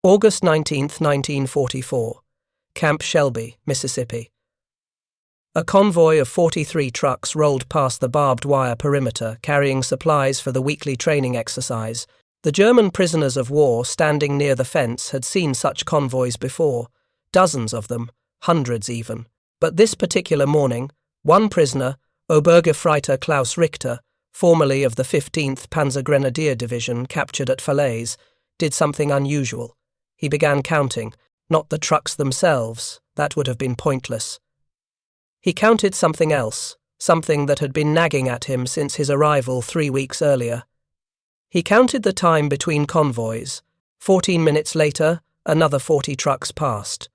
August 19th, 1944. Camp Shelby, Mississippi. A convoy of 43 trucks rolled past the barbed wire perimeter, carrying supplies for the weekly training exercise. The German prisoners of war standing near the fence had seen such convoys before, dozens of them, hundreds even. But this particular morning, one prisoner, Obergefreiter Klaus Richter, formerly of the 15th Panzergrenadier Division captured at Falaise, did something unusual. He began counting, not the trucks themselves, that would have been pointless. He counted something else, something that had been nagging at him since his arrival 3 weeks earlier. He counted the time between convoys. 14 minutes later, another 40 trucks passed.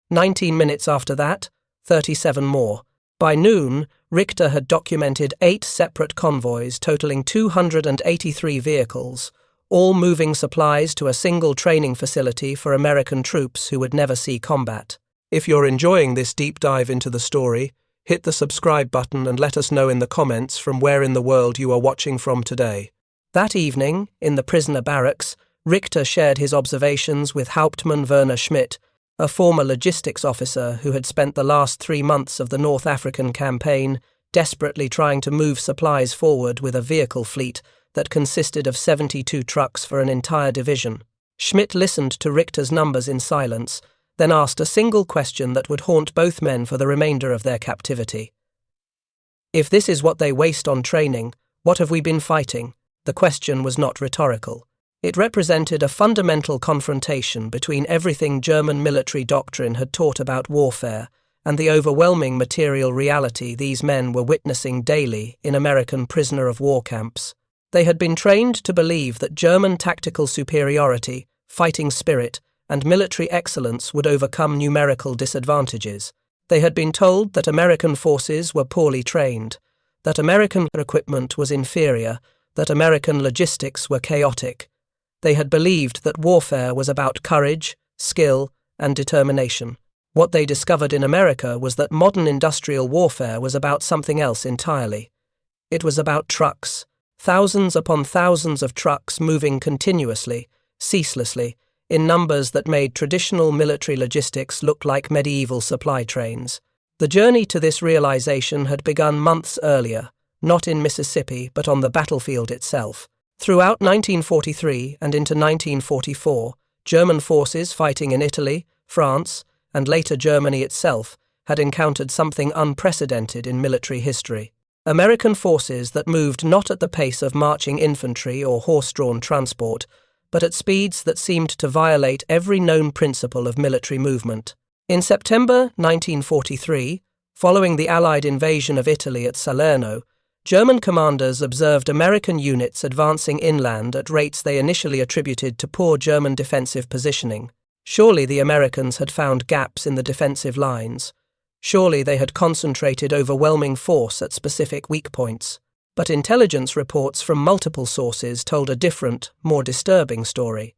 19 minutes after that, 37 more. By noon, Richter had documented 8 separate convoys totaling 283 vehicles, all moving supplies to a single training facility for American troops who would never see combat. If you're enjoying this deep dive into the story, hit the subscribe button and let us know in the comments from where in the world you are watching from today. That evening, in the prisoner barracks, Richter shared his observations with Hauptmann Werner Schmidt, a former logistics officer who had spent the last 3 months of the North African campaign desperately trying to move supplies forward with a vehicle fleet that consisted of 72 trucks for an entire division. Schmidt listened to Richter's numbers in silence, then asked a single question that would haunt both men for the remainder of their captivity. If this is what they waste on training, what have we been fighting? The question was not rhetorical. It represented a fundamental confrontation between everything German military doctrine had taught about warfare and the overwhelming material reality these men were witnessing daily in American prisoner of war camps. They had been trained to believe that German tactical superiority, fighting spirit, and military excellence would overcome numerical disadvantages. They had been told that American forces were poorly trained, that American equipment was inferior, that American logistics were chaotic. They had believed that warfare was about courage, skill, and determination. What they discovered in America was that modern industrial warfare was about something else entirely. It was about trucks. Thousands upon thousands of trucks moving continuously, ceaselessly, in numbers that made traditional military logistics look like medieval supply trains. The journey to this realization had begun months earlier, not in Mississippi but on the battlefield itself. Throughout 1943 and into 1944, German forces fighting in Italy, France, and later Germany itself had encountered something unprecedented in military history. American forces that moved not at the pace of marching infantry or horse-drawn transport, but at speeds that seemed to violate every known principle of military movement. In September 1943, following the Allied invasion of Italy at Salerno, German commanders observed American units advancing inland at rates they initially attributed to poor German defensive positioning. Surely the Americans had found gaps in the defensive lines. Surely they had concentrated overwhelming force at specific weak points. But intelligence reports from multiple sources told a different, more disturbing story.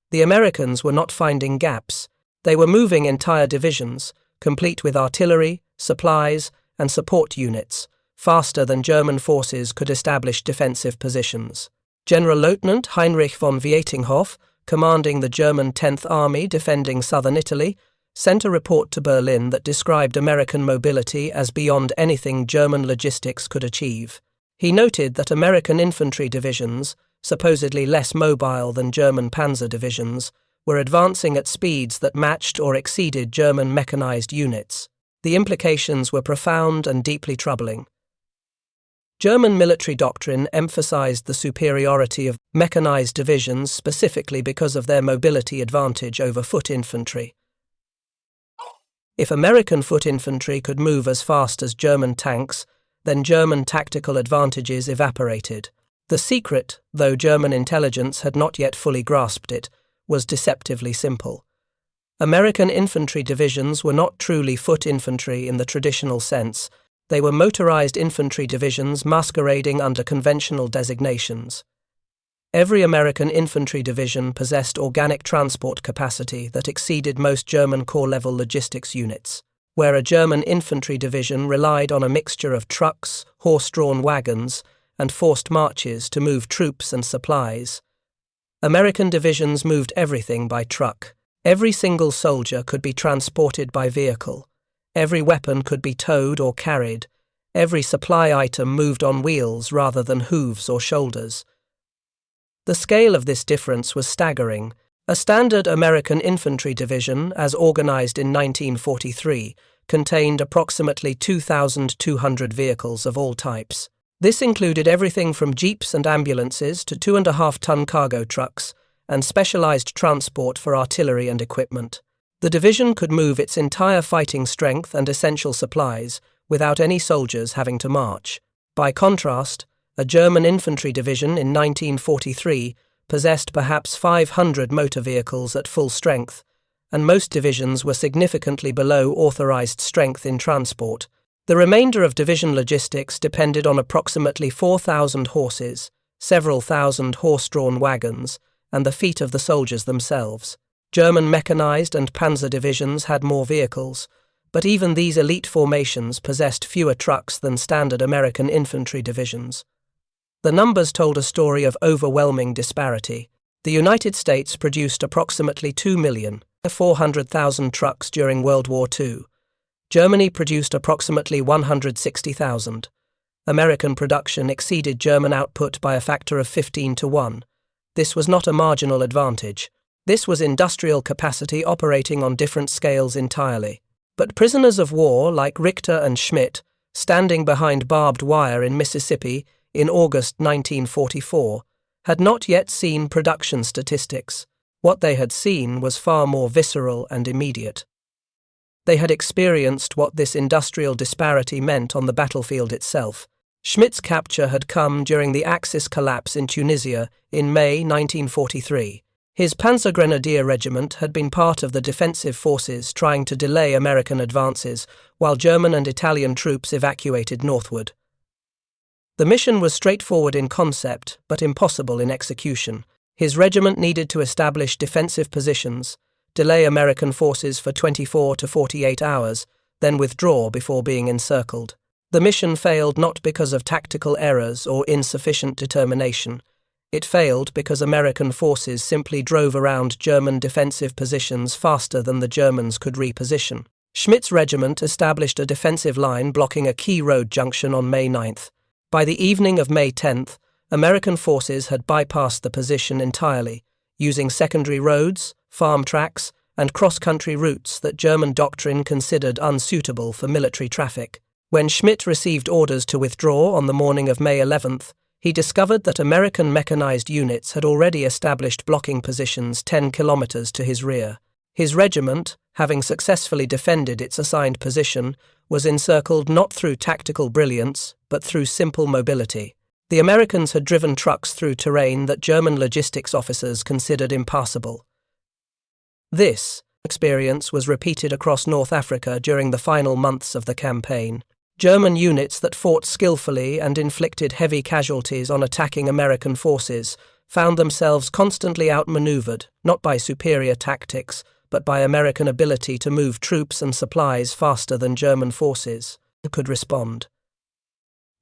The Americans were not finding gaps. They were moving entire divisions, complete with artillery, supplies, and support units, faster than German forces could establish defensive positions. General Lieutenant Heinrich von Vietinghoff, commanding the German 10th Army defending southern Italy, sent a report to Berlin that described American mobility as beyond anything German logistics could achieve. He noted that American infantry divisions, supposedly less mobile than German panzer divisions, were advancing at speeds that matched or exceeded German mechanized units. The implications were profound and deeply troubling. German military doctrine emphasized the superiority of mechanized divisions specifically because of their mobility advantage over foot infantry. If American foot infantry could move as fast as German tanks, then German tactical advantages evaporated. The secret, though German intelligence had not yet fully grasped it, was deceptively simple. American infantry divisions were not truly foot infantry in the traditional sense. They were motorized infantry divisions masquerading under conventional designations. Every American infantry division possessed organic transport capacity that exceeded most German corps-level logistics units. Where a German infantry division relied on a mixture of trucks, horse-drawn wagons, and forced marches to move troops and supplies, American divisions moved everything by truck. Every single soldier could be transported by vehicle. Every weapon could be towed or carried. Every supply item moved on wheels rather than hooves or shoulders. The scale of this difference was staggering. A standard American infantry division, as organized in 1943, contained approximately 2,200 vehicles of all types. This included everything from jeeps and ambulances to 2.5-ton cargo trucks and specialized transport for artillery and equipment. The division could move its entire fighting strength and essential supplies without any soldiers having to march. By contrast, a German infantry division in 1943 possessed perhaps 500 motor vehicles at full strength, and most divisions were significantly below authorized strength in transport. The remainder of division logistics depended on approximately 4,000 horses, several thousand horse-drawn wagons, and the feet of the soldiers themselves. German mechanized and panzer divisions had more vehicles, but even these elite formations possessed fewer trucks than standard American infantry divisions. The numbers told a story of overwhelming disparity. The United States produced approximately 2,400,000 trucks during World War II. Germany produced approximately 160,000. American production exceeded German output by a factor of 15 to 1. This was not a marginal advantage. This was industrial capacity operating on different scales entirely. But prisoners of war like Richter and Schmidt, standing behind barbed wire in Mississippi in August 1944, had not yet seen production statistics. What they had seen was far more visceral and immediate. They had experienced what this industrial disparity meant on the battlefield itself. Schmidt's capture had come during the Axis collapse in Tunisia in May 1943. His Panzergrenadier Regiment had been part of the defensive forces trying to delay American advances while German and Italian troops evacuated northward. The mission was straightforward in concept, but impossible in execution. His regiment needed to establish defensive positions, delay American forces for 24 to 48 hours, then withdraw before being encircled. The mission failed not because of tactical errors or insufficient determination. It failed because American forces simply drove around German defensive positions faster than the Germans could reposition. Schmidt's regiment established a defensive line blocking a key road junction on May 9th. By the evening of May 10th, American forces had bypassed the position entirely, using secondary roads, farm tracks, and cross-country routes that German doctrine considered unsuitable for military traffic. When Schmidt received orders to withdraw on the morning of May 11th, he discovered that American mechanized units had already established blocking positions 10 kilometers to his rear. His regiment, having successfully defended its assigned position, was encircled not through tactical brilliance, but through simple mobility. The Americans had driven trucks through terrain that German logistics officers considered impassable. This experience was repeated across North Africa during the final months of the campaign. German units that fought skillfully and inflicted heavy casualties on attacking American forces found themselves constantly outmaneuvered, not by superior tactics, but by American ability to move troops and supplies faster than German forces could respond.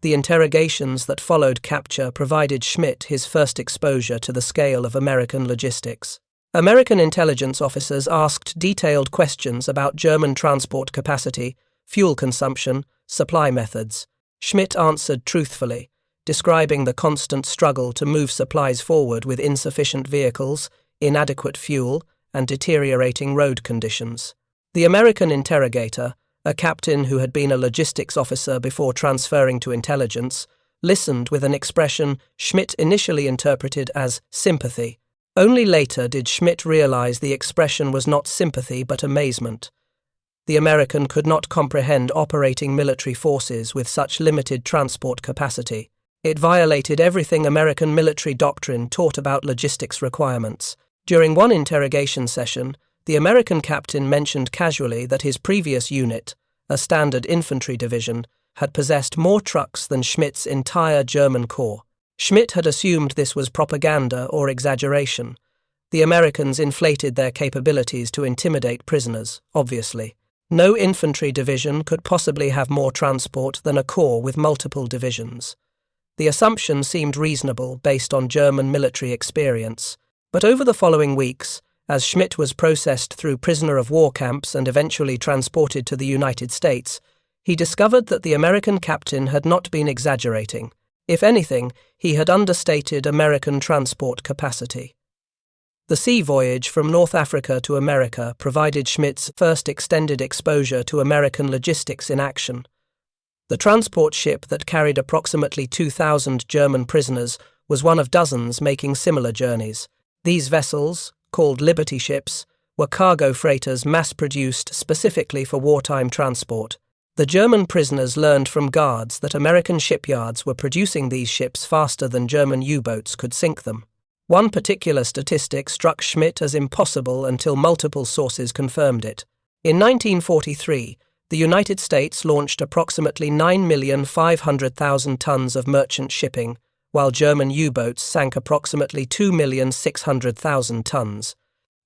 The interrogations that followed capture provided Schmidt his first exposure to the scale of American logistics. American intelligence officers asked detailed questions about German transport capacity, fuel consumption, supply methods. Schmidt answered truthfully, describing the constant struggle to move supplies forward with insufficient vehicles, inadequate fuel, and deteriorating road conditions. The American interrogator, a captain who had been a logistics officer before transferring to intelligence, listened with an expression Schmidt initially interpreted as sympathy. Only later did Schmidt realize the expression was not sympathy but amazement. The American could not comprehend operating military forces with such limited transport capacity. It violated everything American military doctrine taught about logistics requirements. During one interrogation session, the American captain mentioned casually that his previous unit, a standard infantry division, had possessed more trucks than Schmidt's entire German corps. Schmidt had assumed this was propaganda or exaggeration. The Americans inflated their capabilities to intimidate prisoners, obviously. No infantry division could possibly have more transport than a corps with multiple divisions. The assumption seemed reasonable based on German military experience. But over the following weeks, as Schmidt was processed through prisoner of war camps and eventually transported to the United States, he discovered that the American captain had not been exaggerating. If anything, he had understated American transport capacity. The sea voyage from North Africa to America provided Schmidt's first extended exposure to American logistics in action. The transport ship that carried approximately 2,000 German prisoners was one of dozens making similar journeys. These vessels, called Liberty ships, were cargo freighters mass-produced specifically for wartime transport. The German prisoners learned from guards that American shipyards were producing these ships faster than German U-boats could sink them. One particular statistic struck Schmidt as impossible until multiple sources confirmed it. In 1943, the United States launched approximately 9,500,000 tons of merchant shipping, while German U-boats sank approximately 2,600,000 tons.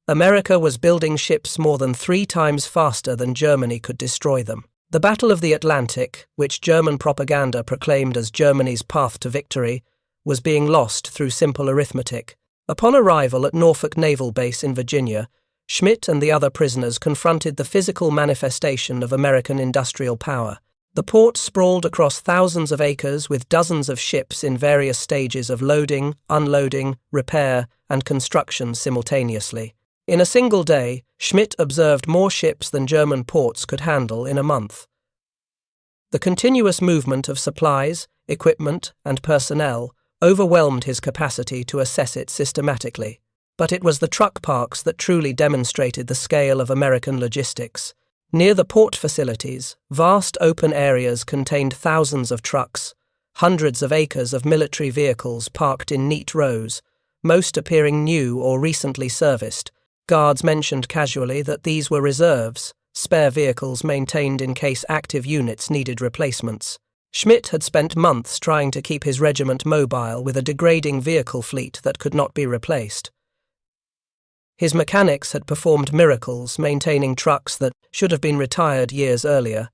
America was building ships more than 3 times faster than Germany could destroy them. The Battle of the Atlantic, which German propaganda proclaimed as Germany's path to victory, was being lost through simple arithmetic. Upon arrival at Norfolk Naval Base in Virginia, Schmidt and the other prisoners confronted the physical manifestation of American industrial power. The port sprawled across thousands of acres with dozens of ships in various stages of loading, unloading, repair, and construction simultaneously. In a single day, Schmidt observed more ships than German ports could handle in a month. The continuous movement of supplies, equipment, and personnel overwhelmed his capacity to assess it systematically. But it was the truck parks that truly demonstrated the scale of American logistics. Near the port facilities, vast open areas contained thousands of trucks, hundreds of acres of military vehicles parked in neat rows, most appearing new or recently serviced. Guards mentioned casually that these were reserves, spare vehicles maintained in case active units needed replacements. Schmidt had spent months trying to keep his regiment mobile with a degrading vehicle fleet that could not be replaced. His mechanics had performed miracles maintaining trucks that should have been retired years earlier.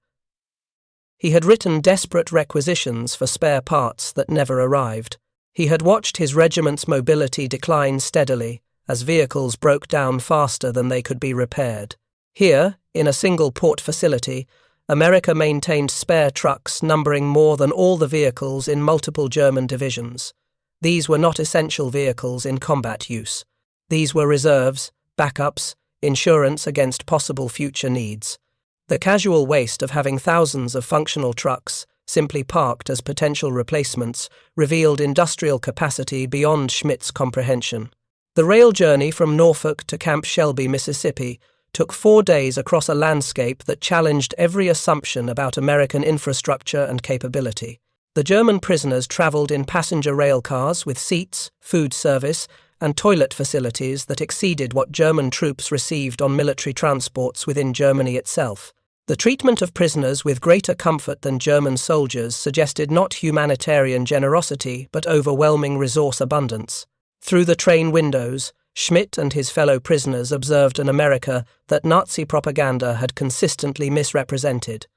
He had written desperate requisitions for spare parts that never arrived. He had watched his regiment's mobility decline steadily as vehicles broke down faster than they could be repaired. Here, in a single port facility, America maintained spare trucks numbering more than all the vehicles in multiple German divisions. These were not essential vehicles in combat use. These were reserves, backups, insurance against possible future needs. The casual waste of having thousands of functional trucks simply parked as potential replacements revealed industrial capacity beyond Schmidt's comprehension. The rail journey from Norfolk to Camp Shelby, Mississippi, took 4 days across a landscape that challenged every assumption about American infrastructure and capability. The German prisoners traveled in passenger rail cars with seats, food service, and toilet facilities that exceeded what German troops received on military transports within Germany itself. The treatment of prisoners with greater comfort than German soldiers suggested not humanitarian generosity but overwhelming resource abundance. Through the train windows, Schmidt and his fellow prisoners observed an America that Nazi propaganda had consistently misrepresented.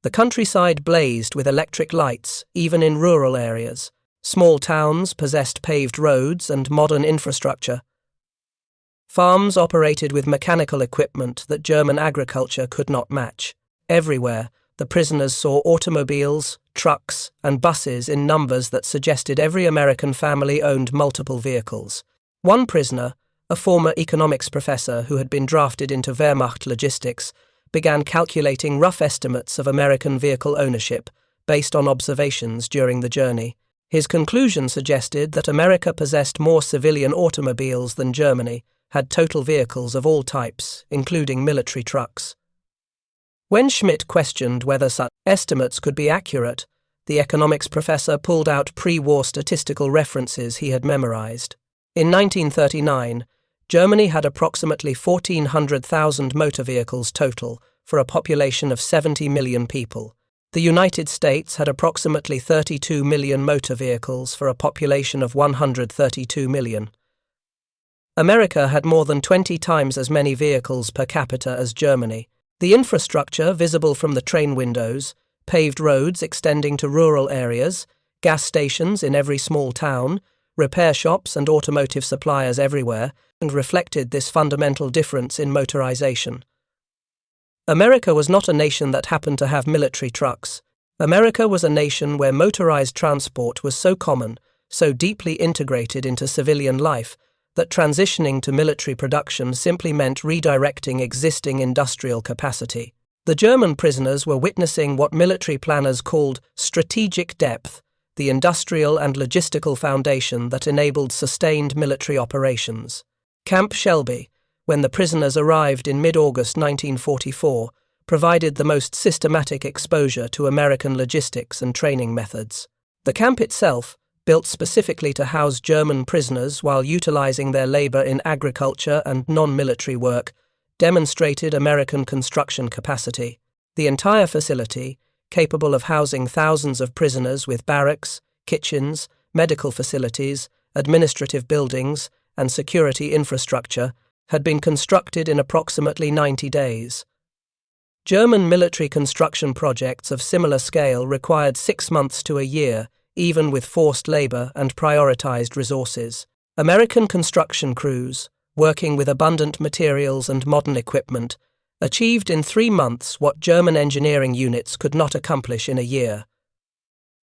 The countryside blazed with electric lights, even in rural areas. Small towns possessed paved roads and modern infrastructure. Farms operated with mechanical equipment that German agriculture could not match. Everywhere, the prisoners saw automobiles, trucks, and buses in numbers that suggested every American family owned multiple vehicles. One prisoner, a former economics professor who had been drafted into Wehrmacht logistics, began calculating rough estimates of American vehicle ownership based on observations during the journey. His conclusion suggested that America possessed more civilian automobiles than Germany, had total vehicles of all types, including military trucks. When Schmidt questioned whether such estimates could be accurate, the economics professor pulled out pre-war statistical references he had memorized. In 1939, Germany had approximately 1,400,000 motor vehicles total for a population of 70 million people. The United States had approximately 32 million motor vehicles for a population of 132 million. America had more than 20 times as many vehicles per capita as Germany. The infrastructure visible from the train windows, paved roads extending to rural areas, gas stations in every small town, repair shops and automotive suppliers everywhere, and reflected this fundamental difference in motorization. America was not a nation that happened to have military trucks. America was a nation where motorized transport was so common, so deeply integrated into civilian life, that transitioning to military production simply meant redirecting existing industrial capacity. The German prisoners were witnessing what military planners called strategic depth, the industrial and logistical foundation that enabled sustained military operations. Camp Shelby, when the prisoners arrived in mid-August 1944, provided the most systematic exposure to American logistics and training methods. The camp itself, built specifically to house German prisoners while utilizing their labor in agriculture and non-military work, demonstrated American construction capacity. The entire facility, capable of housing thousands of prisoners with barracks, kitchens, medical facilities, administrative buildings, and security infrastructure, had been constructed in approximately 90 days. German military construction projects of similar scale required 6 months to a year, even with forced labor and prioritized resources. American construction crews, working with abundant materials and modern equipment, achieved in 3 months what German engineering units could not accomplish in a year.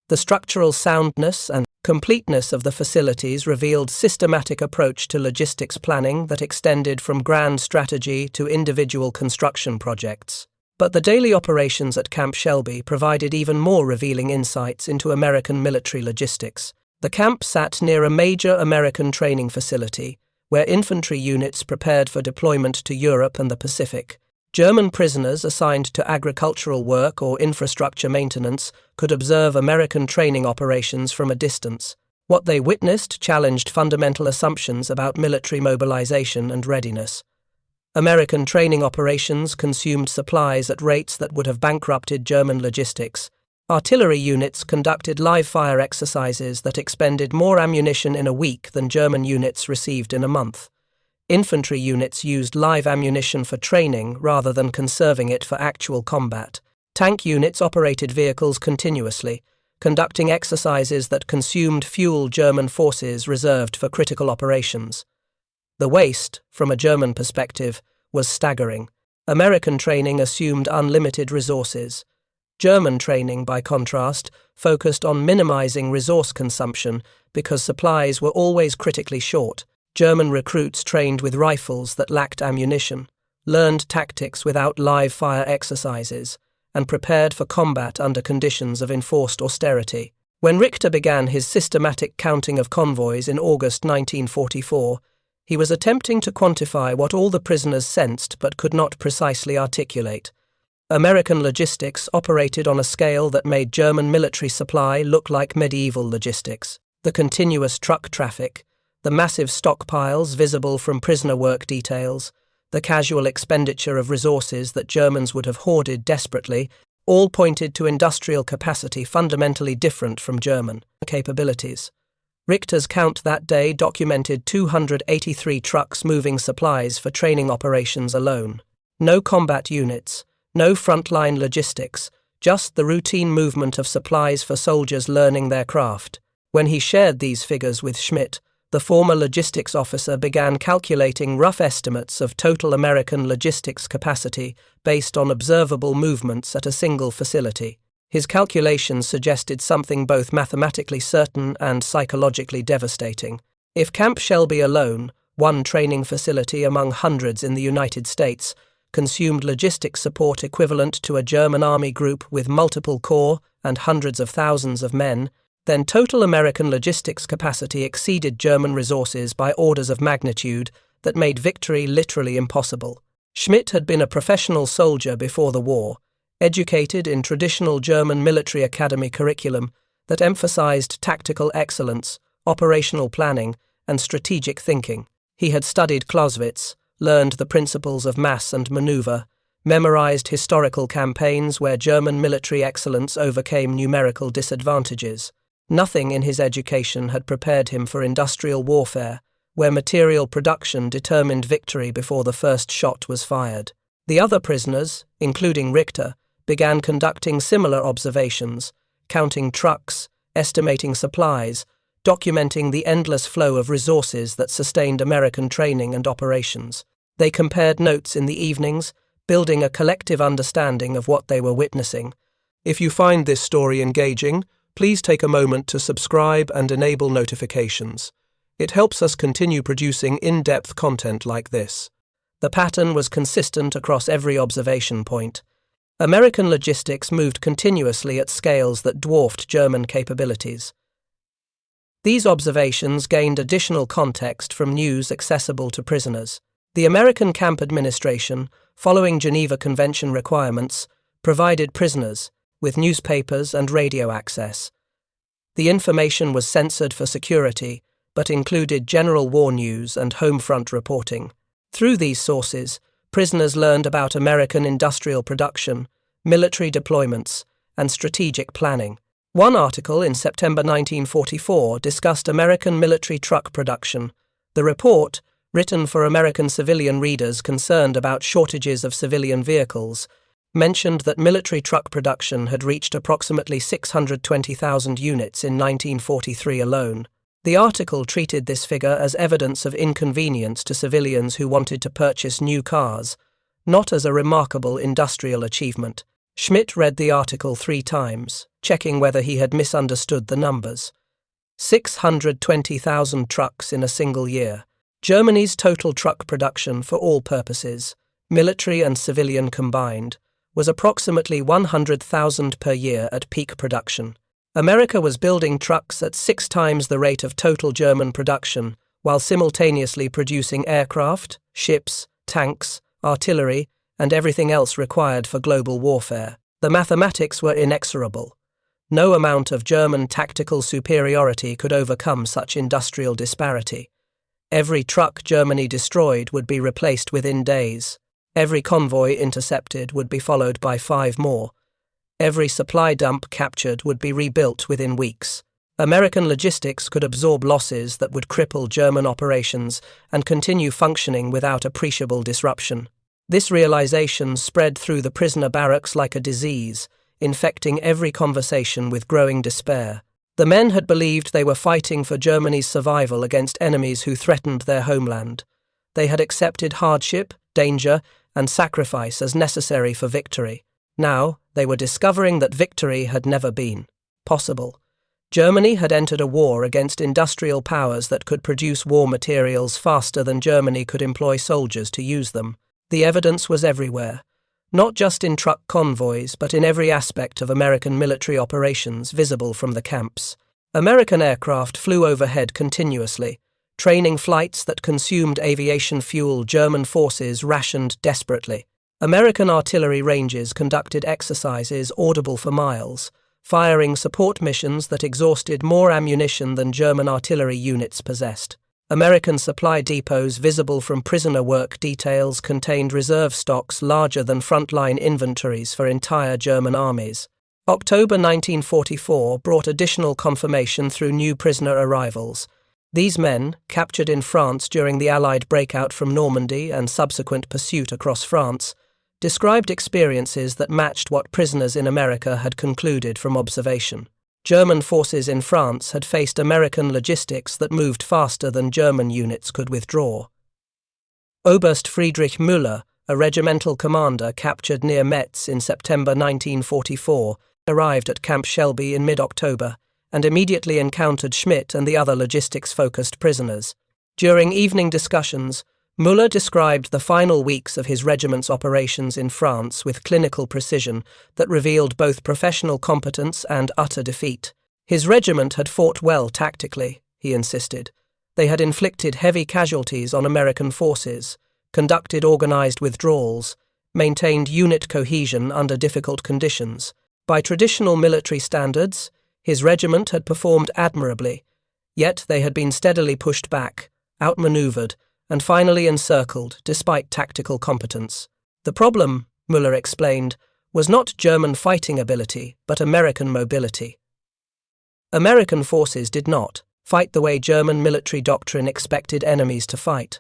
The structural soundness and completeness of the facilities revealed systematic approach to logistics planning that extended from grand strategy to individual construction projects. But the daily operations at Camp Shelby provided even more revealing insights into American military logistics. The camp sat near a major American training facility, where infantry units prepared for deployment to Europe and the Pacific. German prisoners assigned to agricultural work or infrastructure maintenance could observe American training operations from a distance. What they witnessed challenged fundamental assumptions about military mobilization and readiness. American training operations consumed supplies at rates that would have bankrupted German logistics. Artillery units conducted live-fire exercises that expended more ammunition in a week than German units received in a month. Infantry units used live ammunition for training rather than conserving it for actual combat. Tank units operated vehicles continuously, conducting exercises that consumed fuel German forces reserved for critical operations. The waste, from a German perspective, was staggering. American training assumed unlimited resources. German training, by contrast, focused on minimizing resource consumption because supplies were always critically short. German recruits trained with rifles that lacked ammunition, learned tactics without live-fire exercises, and prepared for combat under conditions of enforced austerity. When Richter began his systematic counting of convoys in August 1944, he was attempting to quantify what all the prisoners sensed but could not precisely articulate. American logistics operated on a scale that made German military supply look like medieval logistics. The continuous truck traffic, the massive stockpiles visible from prisoner work details, the casual expenditure of resources that Germans would have hoarded desperately, all pointed to industrial capacity fundamentally different from German capabilities. Richter's count that day documented 283 trucks moving supplies for training operations alone. No combat units, no frontline logistics, just the routine movement of supplies for soldiers learning their craft. When he shared these figures with Schmidt, the former logistics officer began calculating rough estimates of total American logistics capacity based on observable movements at a single facility. His calculations suggested something both mathematically certain and psychologically devastating. If Camp Shelby alone, one training facility among hundreds in the United States, consumed logistics support equivalent to a German army group with multiple corps and hundreds of thousands of men, then total American logistics capacity exceeded German resources by orders of magnitude that made victory literally impossible. Schmidt had been a professional soldier before the war, educated in traditional German military academy curriculum that emphasized tactical excellence, operational planning, and strategic thinking. He had studied Clausewitz, learned the principles of mass and maneuver, memorized historical campaigns where German military excellence overcame numerical disadvantages. Nothing in his education had prepared him for industrial warfare, where material production determined victory before the first shot was fired. The other prisoners, including Richter, began conducting similar observations, counting trucks, estimating supplies, documenting the endless flow of resources that sustained American training and operations. They compared notes in the evenings, building a collective understanding of what they were witnessing. If you find this story engaging, please take a moment to subscribe and enable notifications. It helps us continue producing in-depth content like this. The pattern was consistent across every observation point. American logistics moved continuously at scales that dwarfed German capabilities. These observations gained additional context from news accessible to prisoners. The American camp administration, following Geneva Convention requirements, provided prisoners with newspapers and radio access. The information was censored for security, but included general war news and home front reporting. Through these sources, prisoners learned about American industrial production, military deployments, and strategic planning. One article in September 1944 discussed American military truck production. The report, written for American civilian readers concerned about shortages of civilian vehicles, mentioned that military truck production had reached approximately 620,000 units in 1943 alone. The article treated this figure as evidence of inconvenience to civilians who wanted to purchase new cars, not as a remarkable industrial achievement. Schmidt read the article 3 times, checking whether he had misunderstood the numbers. 620,000 trucks in a single year. Germany's total truck production for all purposes, military and civilian combined, was approximately 100,000 per year at peak production. America was building trucks at 6 times the rate of total German production, while simultaneously producing aircraft, ships, tanks, artillery, and everything else required for global warfare. The mathematics were inexorable. No amount of German tactical superiority could overcome such industrial disparity. Every truck Germany destroyed would be replaced within days. Every convoy intercepted would be followed by 5 more. Every supply dump captured would be rebuilt within weeks. American logistics could absorb losses that would cripple German operations and continue functioning without appreciable disruption. This realization spread through the prisoner barracks like a disease, infecting every conversation with growing despair. The men had believed they were fighting for Germany's survival against enemies who threatened their homeland. They had accepted hardship, danger, and sacrifice as necessary for victory. Now, they were discovering that victory had never been possible. Germany had entered a war against industrial powers that could produce war materials faster than Germany could employ soldiers to use them. The evidence was everywhere, not just in truck convoys, but in every aspect of American military operations visible from the camps. American aircraft flew overhead continuously, training flights that consumed aviation fuel German forces rationed desperately. American artillery ranges conducted exercises audible for miles, firing support missions that exhausted more ammunition than German artillery units possessed. American supply depots visible from prisoner work details contained reserve stocks larger than frontline inventories for entire German armies. October 1944 brought additional confirmation through new prisoner arrivals. These men, captured in France during the Allied breakout from Normandy and subsequent pursuit across France, described experiences that matched what prisoners in America had concluded from observation. German forces in France had faced American logistics that moved faster than German units could withdraw. Oberst Friedrich Müller, a regimental commander captured near Metz in September 1944, arrived at Camp Shelby in mid-October and immediately encountered Schmidt and the other logistics-focused prisoners. During evening discussions, Müller described the final weeks of his regiment's operations in France with clinical precision that revealed both professional competence and utter defeat. His regiment had fought well tactically, he insisted. They had inflicted heavy casualties on American forces, conducted organized withdrawals, maintained unit cohesion under difficult conditions. By traditional military standards, his regiment had performed admirably, yet they had been steadily pushed back, outmaneuvered, and finally encircled despite tactical competence. The problem, Müller explained, was not German fighting ability, but American mobility. American forces did not fight the way German military doctrine expected enemies to fight.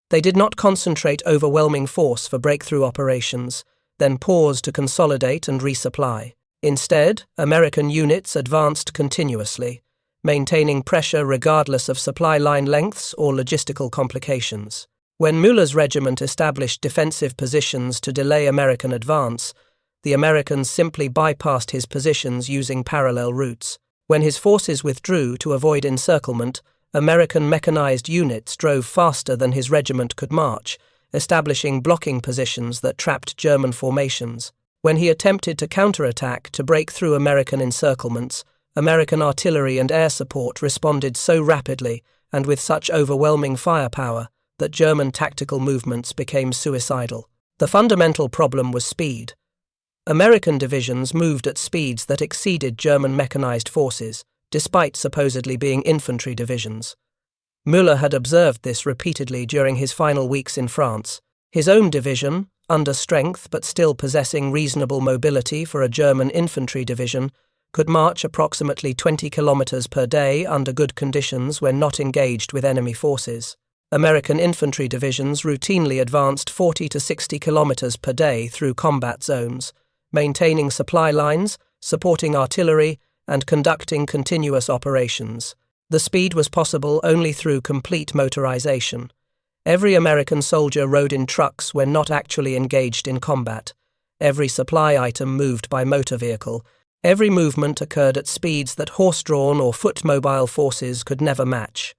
They did not concentrate overwhelming force for breakthrough operations, then pause to consolidate and resupply. Instead, American units advanced continuously, maintaining pressure regardless of supply line lengths or logistical complications. When Müller's regiment established defensive positions to delay American advance, the Americans simply bypassed his positions using parallel routes. When his forces withdrew to avoid encirclement, American mechanized units drove faster than his regiment could march, establishing blocking positions that trapped German formations. When he attempted to counterattack to break through American encirclements, American artillery and air support responded so rapidly and with such overwhelming firepower that German tactical movements became suicidal. The fundamental problem was speed. American divisions moved at speeds that exceeded German mechanized forces, despite supposedly being infantry divisions. Müller had observed this repeatedly during his final weeks in France. His own division, under strength but still possessing reasonable mobility for a German infantry division, could march approximately 20 kilometers per day under good conditions when not engaged with enemy forces. American infantry divisions routinely advanced 40 to 60 kilometers per day through combat zones, maintaining supply lines, supporting artillery, and conducting continuous operations. The speed was possible only through complete motorization. Every American soldier rode in trucks when not actually engaged in combat. Every supply item moved by motor vehicle. Every movement occurred at speeds that horse-drawn or foot-mobile forces could never match.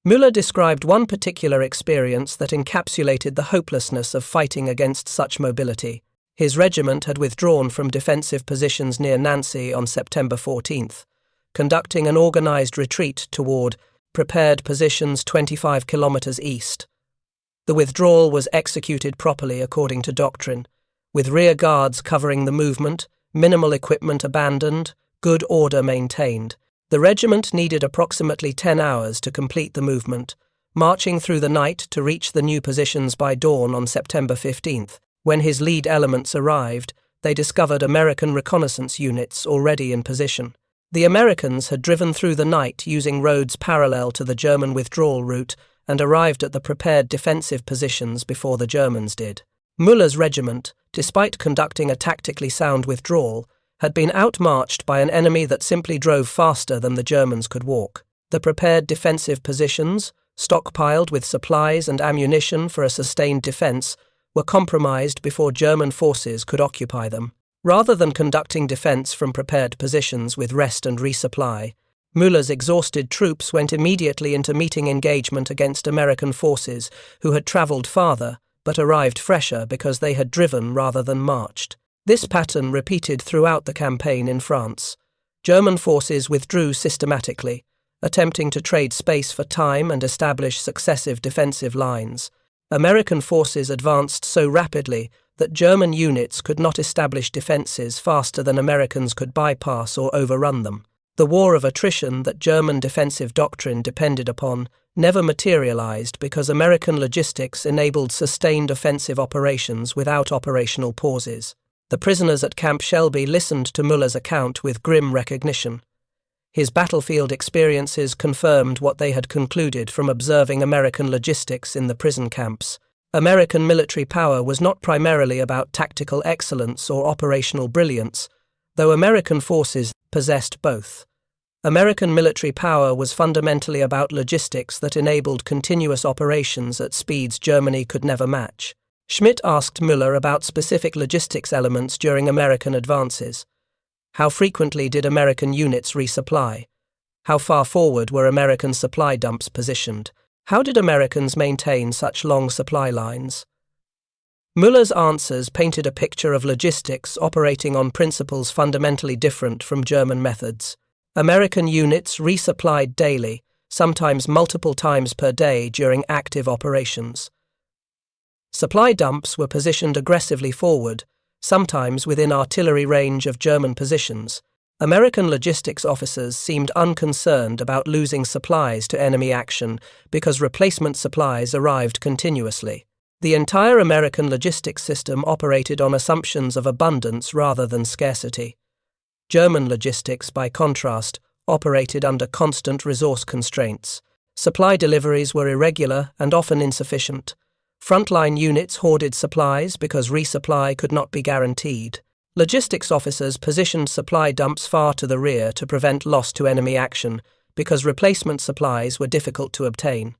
Müller described one particular experience that encapsulated the hopelessness of fighting against such mobility. His regiment had withdrawn from defensive positions near Nancy on September 14th, conducting an organized retreat toward prepared positions 25 kilometers east. The withdrawal was executed properly according to doctrine, with rear guards covering the movement, minimal equipment abandoned, good order maintained. The regiment needed approximately 10 hours to complete the movement, marching through the night to reach the new positions by dawn on September 15th. When his lead elements arrived, they discovered American reconnaissance units already in position. The Americans had driven through the night using roads parallel to the German withdrawal route and arrived at the prepared defensive positions before the Germans did. Müller's regiment, despite conducting a tactically sound withdrawal, had been outmarched by an enemy that simply drove faster than the Germans could walk. The prepared defensive positions, stockpiled with supplies and ammunition for a sustained defense, were compromised before German forces could occupy them. Rather than conducting defense from prepared positions with rest and resupply, Müller's exhausted troops went immediately into meeting engagement against American forces who had traveled farther but arrived fresher because they had driven rather than marched. This pattern repeated throughout the campaign in France. German forces withdrew systematically, attempting to trade space for time and establish successive defensive lines. American forces advanced so rapidly that German units could not establish defenses faster than Americans could bypass or overrun them. The war of attrition that German defensive doctrine depended upon never materialized because American logistics enabled sustained offensive operations without operational pauses. The prisoners at Camp Shelby listened to Müller's account with grim recognition. His battlefield experiences confirmed what they had concluded from observing American logistics in the prison camps. American military power was not primarily about tactical excellence or operational brilliance, though American forces possessed both. American military power was fundamentally about logistics that enabled continuous operations at speeds Germany could never match. Schmidt asked Müller about specific logistics elements during American advances. How frequently did American units resupply? How far forward were American supply dumps positioned? How did Americans maintain such long supply lines? Müller's answers painted a picture of logistics operating on principles fundamentally different from German methods. American units resupplied daily, sometimes multiple times per day during active operations. Supply dumps were positioned aggressively forward, sometimes within artillery range of German positions. American logistics officers seemed unconcerned about losing supplies to enemy action because replacement supplies arrived continuously. The entire American logistics system operated on assumptions of abundance rather than scarcity. German logistics, by contrast, operated under constant resource constraints. Supply deliveries were irregular and often insufficient. Frontline units hoarded supplies because resupply could not be guaranteed. Logistics officers positioned supply dumps far to the rear to prevent loss to enemy action because replacement supplies were difficult to obtain.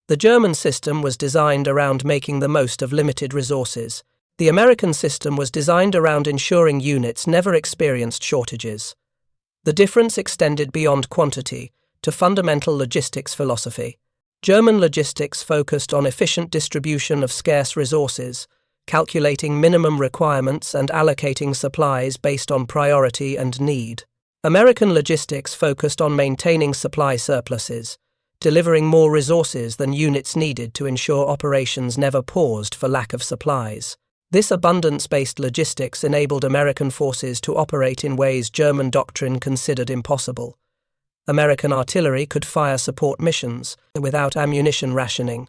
The German system was designed around making the most of limited resources. The American system was designed around ensuring units never experienced shortages. The difference extended beyond quantity to fundamental logistics philosophy. German logistics focused on efficient distribution of scarce resources, calculating minimum requirements and allocating supplies based on priority and need. American logistics focused on maintaining supply surpluses, delivering more resources than units needed to ensure operations never paused for lack of supplies. This abundance-based logistics enabled American forces to operate in ways German doctrine considered impossible. American artillery could fire support missions without ammunition rationing.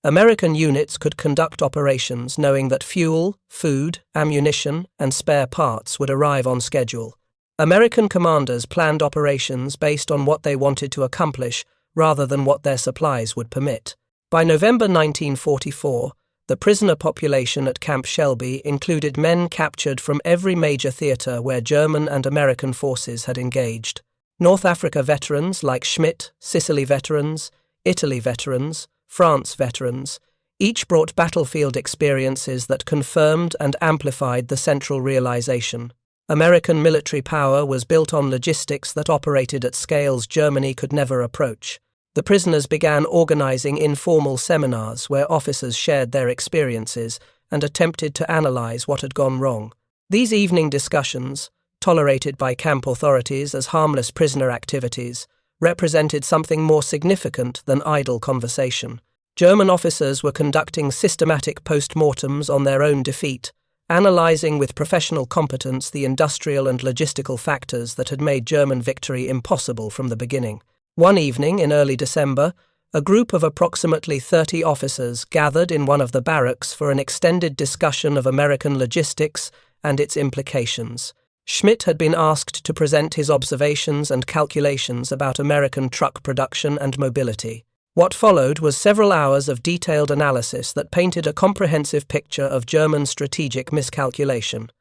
American units could conduct operations knowing that fuel, food, ammunition, and spare parts would arrive on schedule. American commanders planned operations based on what they wanted to accomplish rather than what their supplies would permit. By November 1944, the prisoner population at Camp Shelby included men captured from every major theater where German and American forces had engaged. North Africa veterans like Schmidt, Sicily veterans, Italy veterans, France veterans, each brought battlefield experiences that confirmed and amplified the central realization. American military power was built on logistics that operated at scales Germany could never approach. The prisoners began organizing informal seminars where officers shared their experiences and attempted to analyze what had gone wrong. These evening discussions, tolerated by camp authorities as harmless prisoner activities, represented something more significant than idle conversation. German officers were conducting systematic post-mortems on their own defeat, analyzing with professional competence the industrial and logistical factors that had made German victory impossible from the beginning. One evening in early December, a group of approximately 30 officers gathered in one of the barracks for an extended discussion of American logistics and its implications. Schmidt had been asked to present his observations and calculations about American truck production and mobility. What followed was several hours of detailed analysis that painted a comprehensive picture of German strategic miscalculation.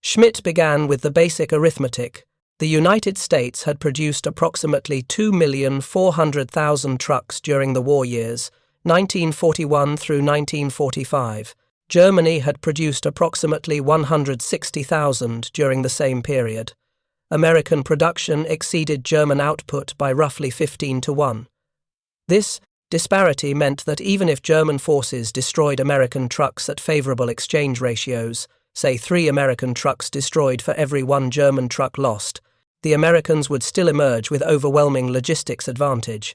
Schmidt began with the basic arithmetic. The United States had produced approximately 2,400,000 trucks during the war years, 1941 through 1945. Germany had produced approximately 160,000 during the same period. American production exceeded German output by roughly 15-1. This disparity meant that even if German forces destroyed American trucks at favorable exchange ratios, say 3 American trucks destroyed for every 1 German truck lost, the Americans would still emerge with overwhelming logistics advantage.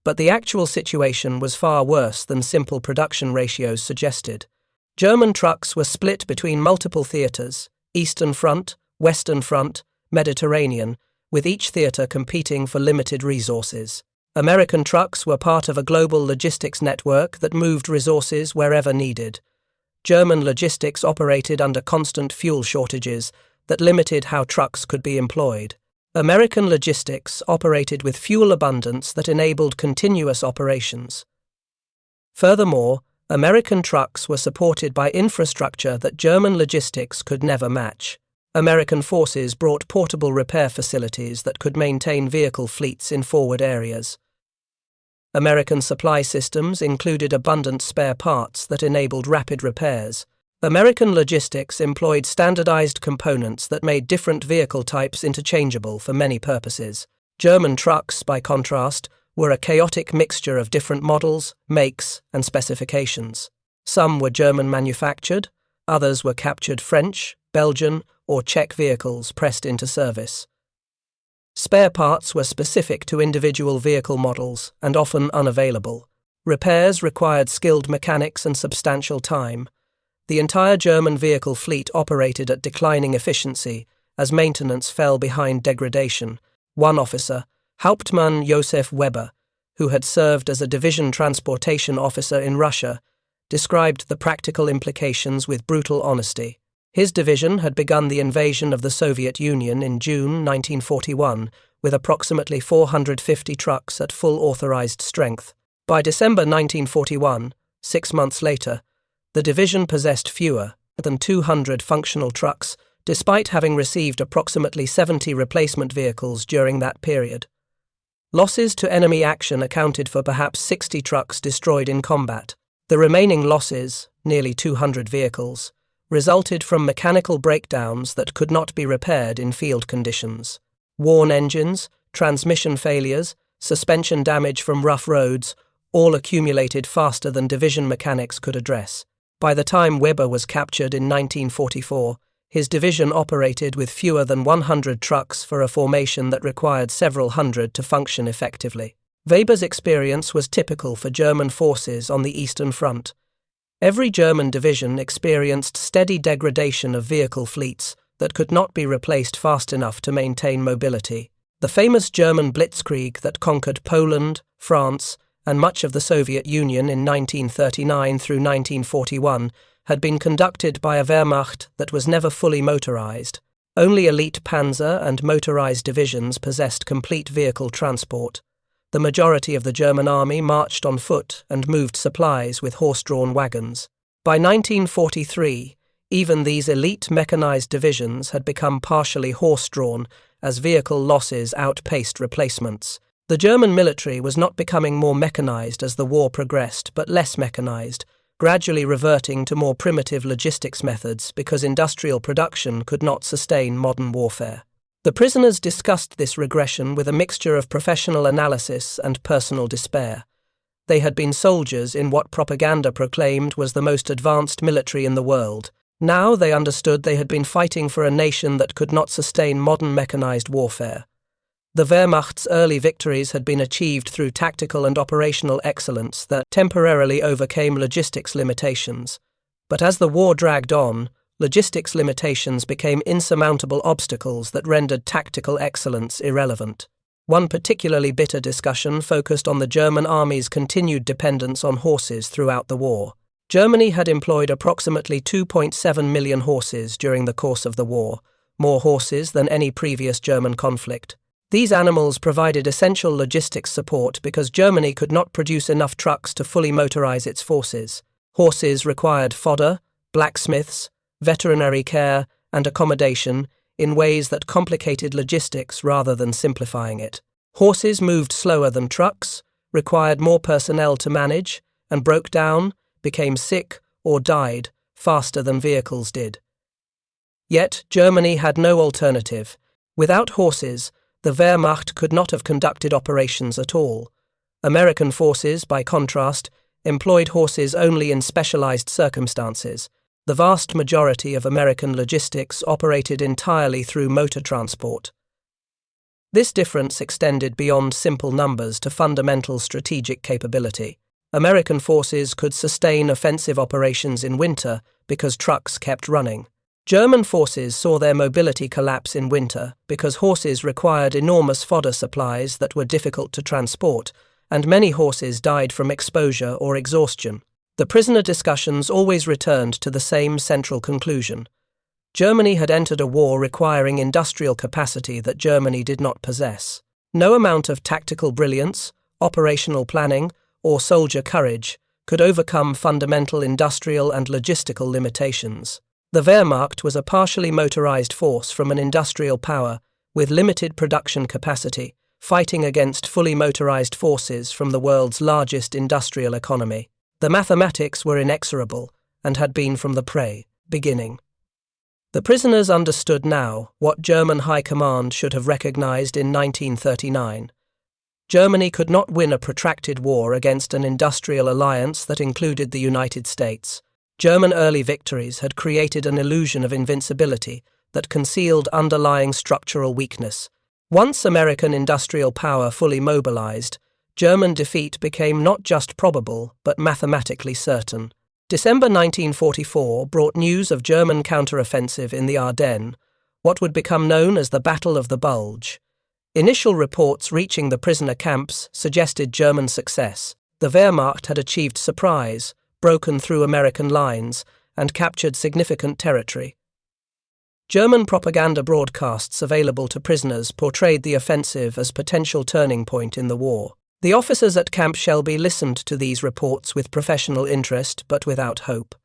But the actual situation was far worse than simple production ratios suggested. German trucks were split between multiple theaters, Eastern Front, Western Front, Mediterranean, with each theater competing for limited resources. American trucks were part of a global logistics network that moved resources wherever needed. German logistics operated under constant fuel shortages that limited how trucks could be employed. American logistics operated with fuel abundance that enabled continuous operations. Furthermore, American trucks were supported by infrastructure that German logistics could never match. American forces brought portable repair facilities that could maintain vehicle fleets in forward areas. American supply systems included abundant spare parts that enabled rapid repairs. American logistics employed standardized components that made different vehicle types interchangeable for many purposes. German trucks, by contrast, were a chaotic mixture of different models, makes, and specifications. Some were German manufactured, others were captured French, Belgian, or Czech vehicles pressed into service. Spare parts were specific to individual vehicle models and often unavailable. Repairs required skilled mechanics and substantial time. The entire German vehicle fleet operated at declining efficiency as maintenance fell behind degradation. One officer, Hauptmann Josef Weber, who had served as a division transportation officer in Russia, described the practical implications with brutal honesty. His division had begun the invasion of the Soviet Union in June 1941 with approximately 450 trucks at full authorized strength. By December 1941, 6 months later, the division possessed fewer, than 200 functional trucks, despite having received approximately 70 replacement vehicles during that period. Losses to enemy action accounted for perhaps 60 trucks destroyed in combat. The remaining losses, nearly 200 vehicles, resulted from mechanical breakdowns that could not be repaired in field conditions. Worn engines, transmission failures, suspension damage from rough roads, all accumulated faster than division mechanics could address. By the time Weber was captured in 1944, his division operated with fewer than 100 trucks for a formation that required several hundred to function effectively. Weber's experience was typical for German forces on the Eastern Front. Every German division experienced steady degradation of vehicle fleets that could not be replaced fast enough to maintain mobility. The famous German blitzkrieg that conquered Poland, France, and much of the Soviet Union in 1939 through 1941 had been conducted by a Wehrmacht that was never fully motorized. Only elite panzer and motorized divisions possessed complete vehicle transport. The majority of the German army marched on foot and moved supplies with horse-drawn wagons. By 1943, even these elite mechanized divisions had become partially horse-drawn as vehicle losses outpaced replacements. The German military was not becoming more mechanized as the war progressed, but less mechanized, gradually reverting to more primitive logistics methods because industrial production could not sustain modern warfare. The prisoners discussed this regression with a mixture of professional analysis and personal despair. They had been soldiers in what propaganda proclaimed was the most advanced military in the world. Now they understood they had been fighting for a nation that could not sustain modern mechanized warfare. The Wehrmacht's early victories had been achieved through tactical and operational excellence that temporarily overcame logistics limitations. But as the war dragged on, logistics limitations became insurmountable obstacles that rendered tactical excellence irrelevant. One particularly bitter discussion focused on the German army's continued dependence on horses throughout the war. Germany had employed approximately 2.7 million horses during the course of the war, more horses than any previous German conflict. These animals provided essential logistics support because Germany could not produce enough trucks to fully motorize its forces. Horses required fodder, blacksmiths, veterinary care, and accommodation in ways that complicated logistics rather than simplifying it. Horses moved slower than trucks, required more personnel to manage, and broke down, became sick, or died faster than vehicles did. Yet Germany had no alternative. Without horses, the Wehrmacht could not have conducted operations at all. American forces, by contrast, employed horses only in specialized circumstances. The vast majority of American logistics operated entirely through motor transport. This difference extended beyond simple numbers to fundamental strategic capability. American forces could sustain offensive operations in winter because trucks kept running. German forces saw their mobility collapse in winter because horses required enormous fodder supplies that were difficult to transport, and many horses died from exposure or exhaustion. The prisoner discussions always returned to the same central conclusion. Germany had entered a war requiring industrial capacity that Germany did not possess. No amount of tactical brilliance, operational planning, or soldier courage could overcome fundamental industrial and logistical limitations. The Wehrmacht was a partially motorized force from an industrial power with limited production capacity, fighting against fully motorized forces from the world's largest industrial economy. The mathematics were inexorable and had been from the beginning. The prisoners understood now what German high command should have recognized in 1939. Germany could not win a protracted war against an industrial alliance that included the United States. German early victories had created an illusion of invincibility that concealed underlying structural weakness. Once American industrial power fully mobilized, German defeat became not just probable but mathematically certain. December 1944 brought news of German counteroffensive in the Ardennes, what would become known as the Battle of the Bulge. Initial reports reaching the prisoner camps suggested German success. The Wehrmacht had achieved surprise, broken through American lines, and captured significant territory. German propaganda broadcasts available to prisoners portrayed the offensive as potential turning point in the war. The officers at Camp Shelby listened to these reports with professional interest but without hope.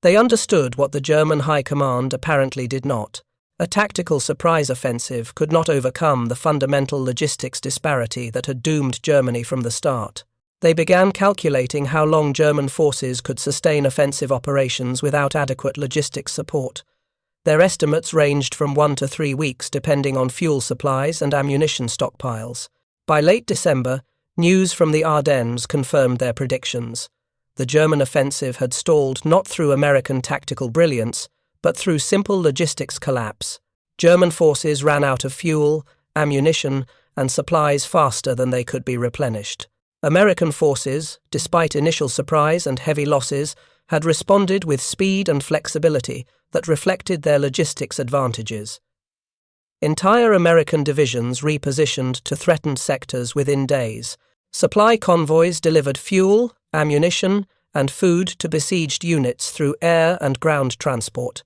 They understood what the German High Command apparently did not. A tactical surprise offensive could not overcome the fundamental logistics disparity that had doomed Germany from the start. They began calculating how long German forces could sustain offensive operations without adequate logistics support. Their estimates ranged from 1 to 3 weeks depending on fuel supplies and ammunition stockpiles. By late December, news from the Ardennes confirmed their predictions. The German offensive had stalled not through American tactical brilliance, but through simple logistics collapse. German forces ran out of fuel, ammunition, and supplies faster than they could be replenished. American forces, despite initial surprise and heavy losses, had responded with speed and flexibility that reflected their logistics advantages. Entire American divisions repositioned to threatened sectors within days. Supply convoys delivered fuel, ammunition, and food to besieged units through air and ground transport.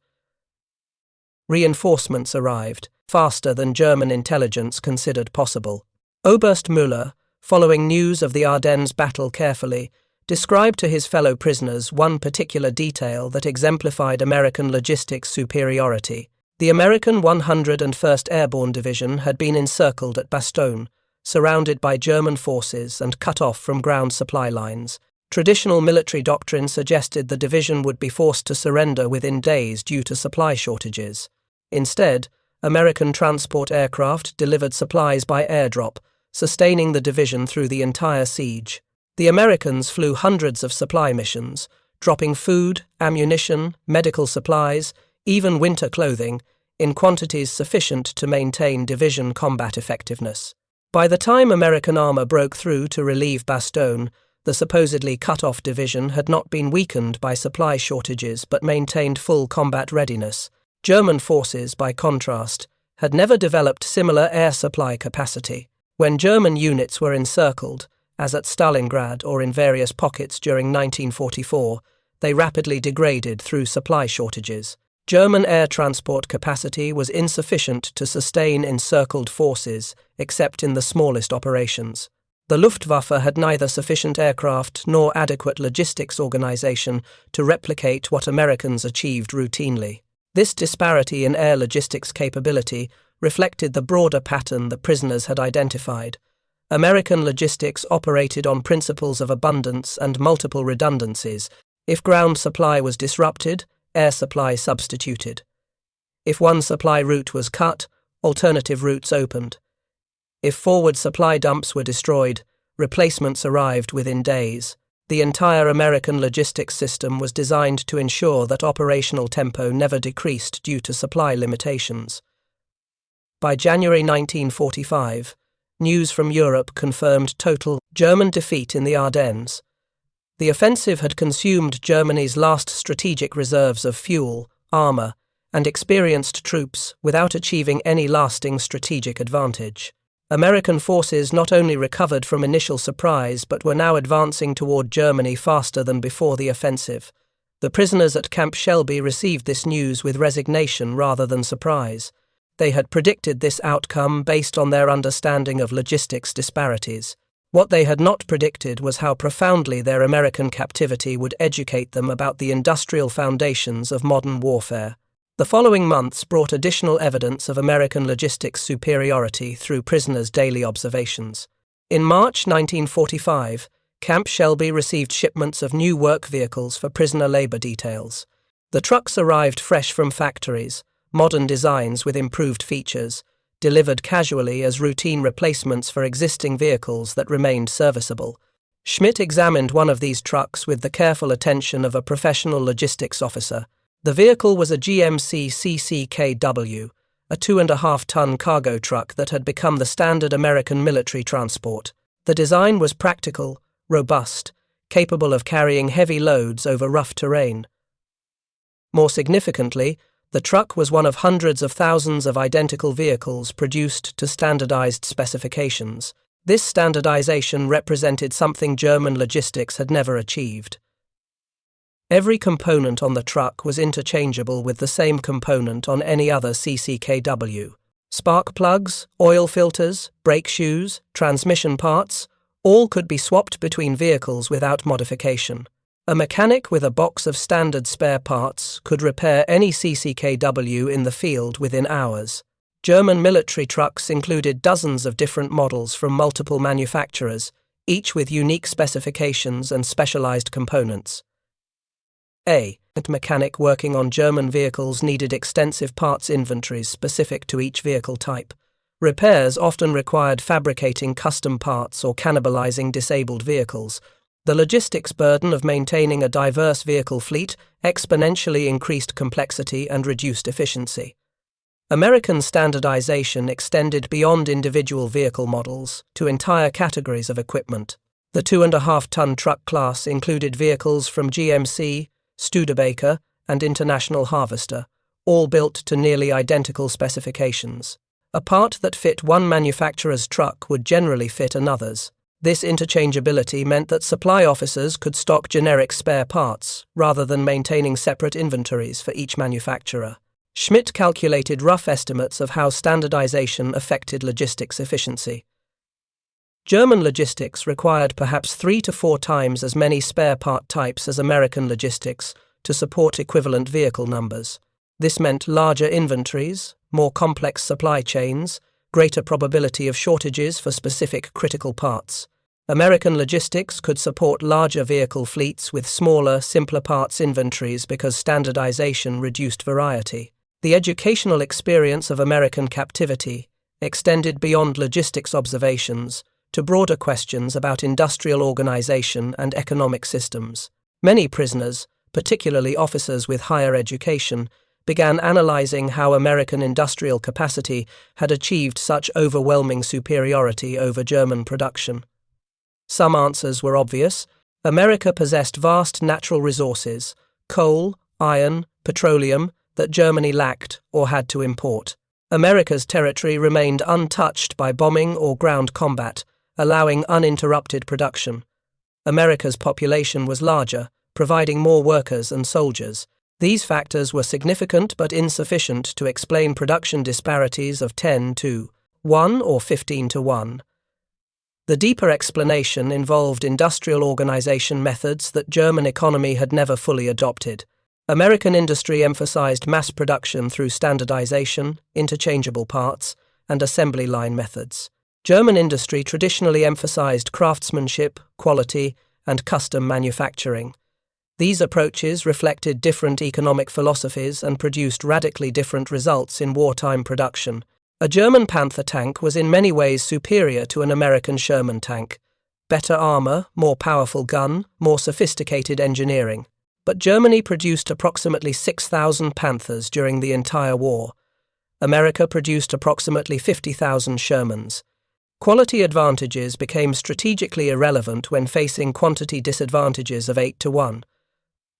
Reinforcements arrived, faster than German intelligence considered possible. Oberst Müller, following news of the Ardennes battle carefully, described to his fellow prisoners one particular detail that exemplified American logistics superiority. The American 101st Airborne Division had been encircled at Bastogne, surrounded by German forces and cut off from ground supply lines. Traditional military doctrine suggested the division would be forced to surrender within days due to supply shortages. Instead, American transport aircraft delivered supplies by airdrop, sustaining the division through the entire siege. The Americans flew hundreds of supply missions, dropping food, ammunition, medical supplies, even winter clothing, in quantities sufficient to maintain division combat effectiveness. By the time American armor broke through to relieve Bastogne, the supposedly cut-off division had not been weakened by supply shortages but maintained full combat readiness. German forces, by contrast, had never developed similar air supply capacity. When German units were encircled, as at Stalingrad or in various pockets during 1944, they rapidly degraded through supply shortages. German air transport capacity was insufficient to sustain encircled forces, except in the smallest operations. The Luftwaffe had neither sufficient aircraft nor adequate logistics organization to replicate what Americans achieved routinely. This disparity in air logistics capability reflected the broader pattern the prisoners had identified. American logistics operated on principles of abundance and multiple redundancies. If ground supply was disrupted, air supply substituted. If one supply route was cut, alternative routes opened. If forward supply dumps were destroyed, replacements arrived within days. The entire American logistics system was designed to ensure that operational tempo never decreased due to supply limitations. By January 1945, news from Europe confirmed total German defeat in the Ardennes. The offensive had consumed Germany's last strategic reserves of fuel, armor, and experienced troops without achieving any lasting strategic advantage. American forces not only recovered from initial surprise but were now advancing toward Germany faster than before the offensive. The prisoners at Camp Shelby received this news with resignation rather than surprise. They had predicted this outcome based on their understanding of logistics disparities. What they had not predicted was how profoundly their American captivity would educate them about the industrial foundations of modern warfare. The following months brought additional evidence of American logistics superiority through prisoners' daily observations. In March 1945, Camp Shelby received shipments of new work vehicles for prisoner labor details. The trucks arrived fresh from factories, modern designs with improved features, delivered casually as routine replacements for existing vehicles that remained serviceable. Schmidt examined one of these trucks with the careful attention of a professional logistics officer. The vehicle was a GMC CCKW, a 2.5-ton cargo truck that had become the standard American military transport. The design was practical, robust, capable of carrying heavy loads over rough terrain. More significantly, the truck was one of hundreds of thousands of identical vehicles produced to standardized specifications. This standardization represented something German logistics had never achieved. Every component on the truck was interchangeable with the same component on any other CCKW. Spark plugs, oil filters, brake shoes, transmission parts, all could be swapped between vehicles without modification. A mechanic with a box of standard spare parts could repair any CCKW in the field within hours. German military trucks included dozens of different models from multiple manufacturers, each with unique specifications and specialized components. A mechanic working on German vehicles needed extensive parts inventories specific to each vehicle type. Repairs often required fabricating custom parts or cannibalizing disabled vehicles. The logistics burden of maintaining a diverse vehicle fleet exponentially increased complexity and reduced efficiency. American standardization extended beyond individual vehicle models to entire categories of equipment. The 2.5-ton truck class included vehicles from GMC, Studebaker, and International Harvester, all built to nearly identical specifications. A part that fit one manufacturer's truck would generally fit another's. This interchangeability meant that supply officers could stock generic spare parts, rather than maintaining separate inventories for each manufacturer. Schmidt calculated rough estimates of how standardization affected logistics efficiency. German logistics required perhaps 3 to 4 times as many spare part types as American logistics to support equivalent vehicle numbers. This meant larger inventories, more complex supply chains, greater probability of shortages for specific critical parts. American logistics could support larger vehicle fleets with smaller, simpler parts inventories because standardization reduced variety. The educational experience of American captivity extended beyond logistics observations to broader questions about industrial organization and economic systems. Many prisoners, particularly officers with higher education, began analyzing how American industrial capacity had achieved such overwhelming superiority over German production. Some answers were obvious. America possessed vast natural resources, coal, iron, petroleum, that Germany lacked or had to import. America's territory remained untouched by bombing or ground combat, allowing uninterrupted production. America's population was larger, providing more workers and soldiers. These factors were significant but insufficient to explain production disparities of 10 to 1 or 15 to 1. The deeper explanation involved industrial organization methods that German economy had never fully adopted. American industry emphasized mass production through standardization, interchangeable parts, and assembly line methods. German industry traditionally emphasized craftsmanship, quality, and custom manufacturing. These approaches reflected different economic philosophies and produced radically different results in wartime production. A German Panther tank was in many ways superior to an American Sherman tank. Better armor, more powerful gun, more sophisticated engineering. But Germany produced approximately 6,000 Panthers during the entire war. America produced approximately 50,000 Shermans. Quality advantages became strategically irrelevant when facing quantity disadvantages of 8 to 1.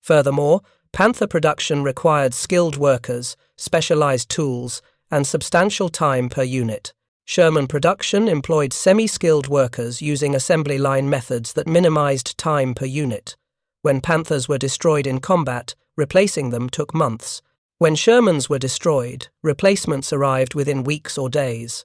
Furthermore, Panther production required skilled workers, specialized tools, and substantial time per unit. Sherman production employed semi-skilled workers using assembly line methods that minimized time per unit. When Panthers were destroyed in combat, replacing them took months. When Shermans were destroyed, replacements arrived within weeks or days.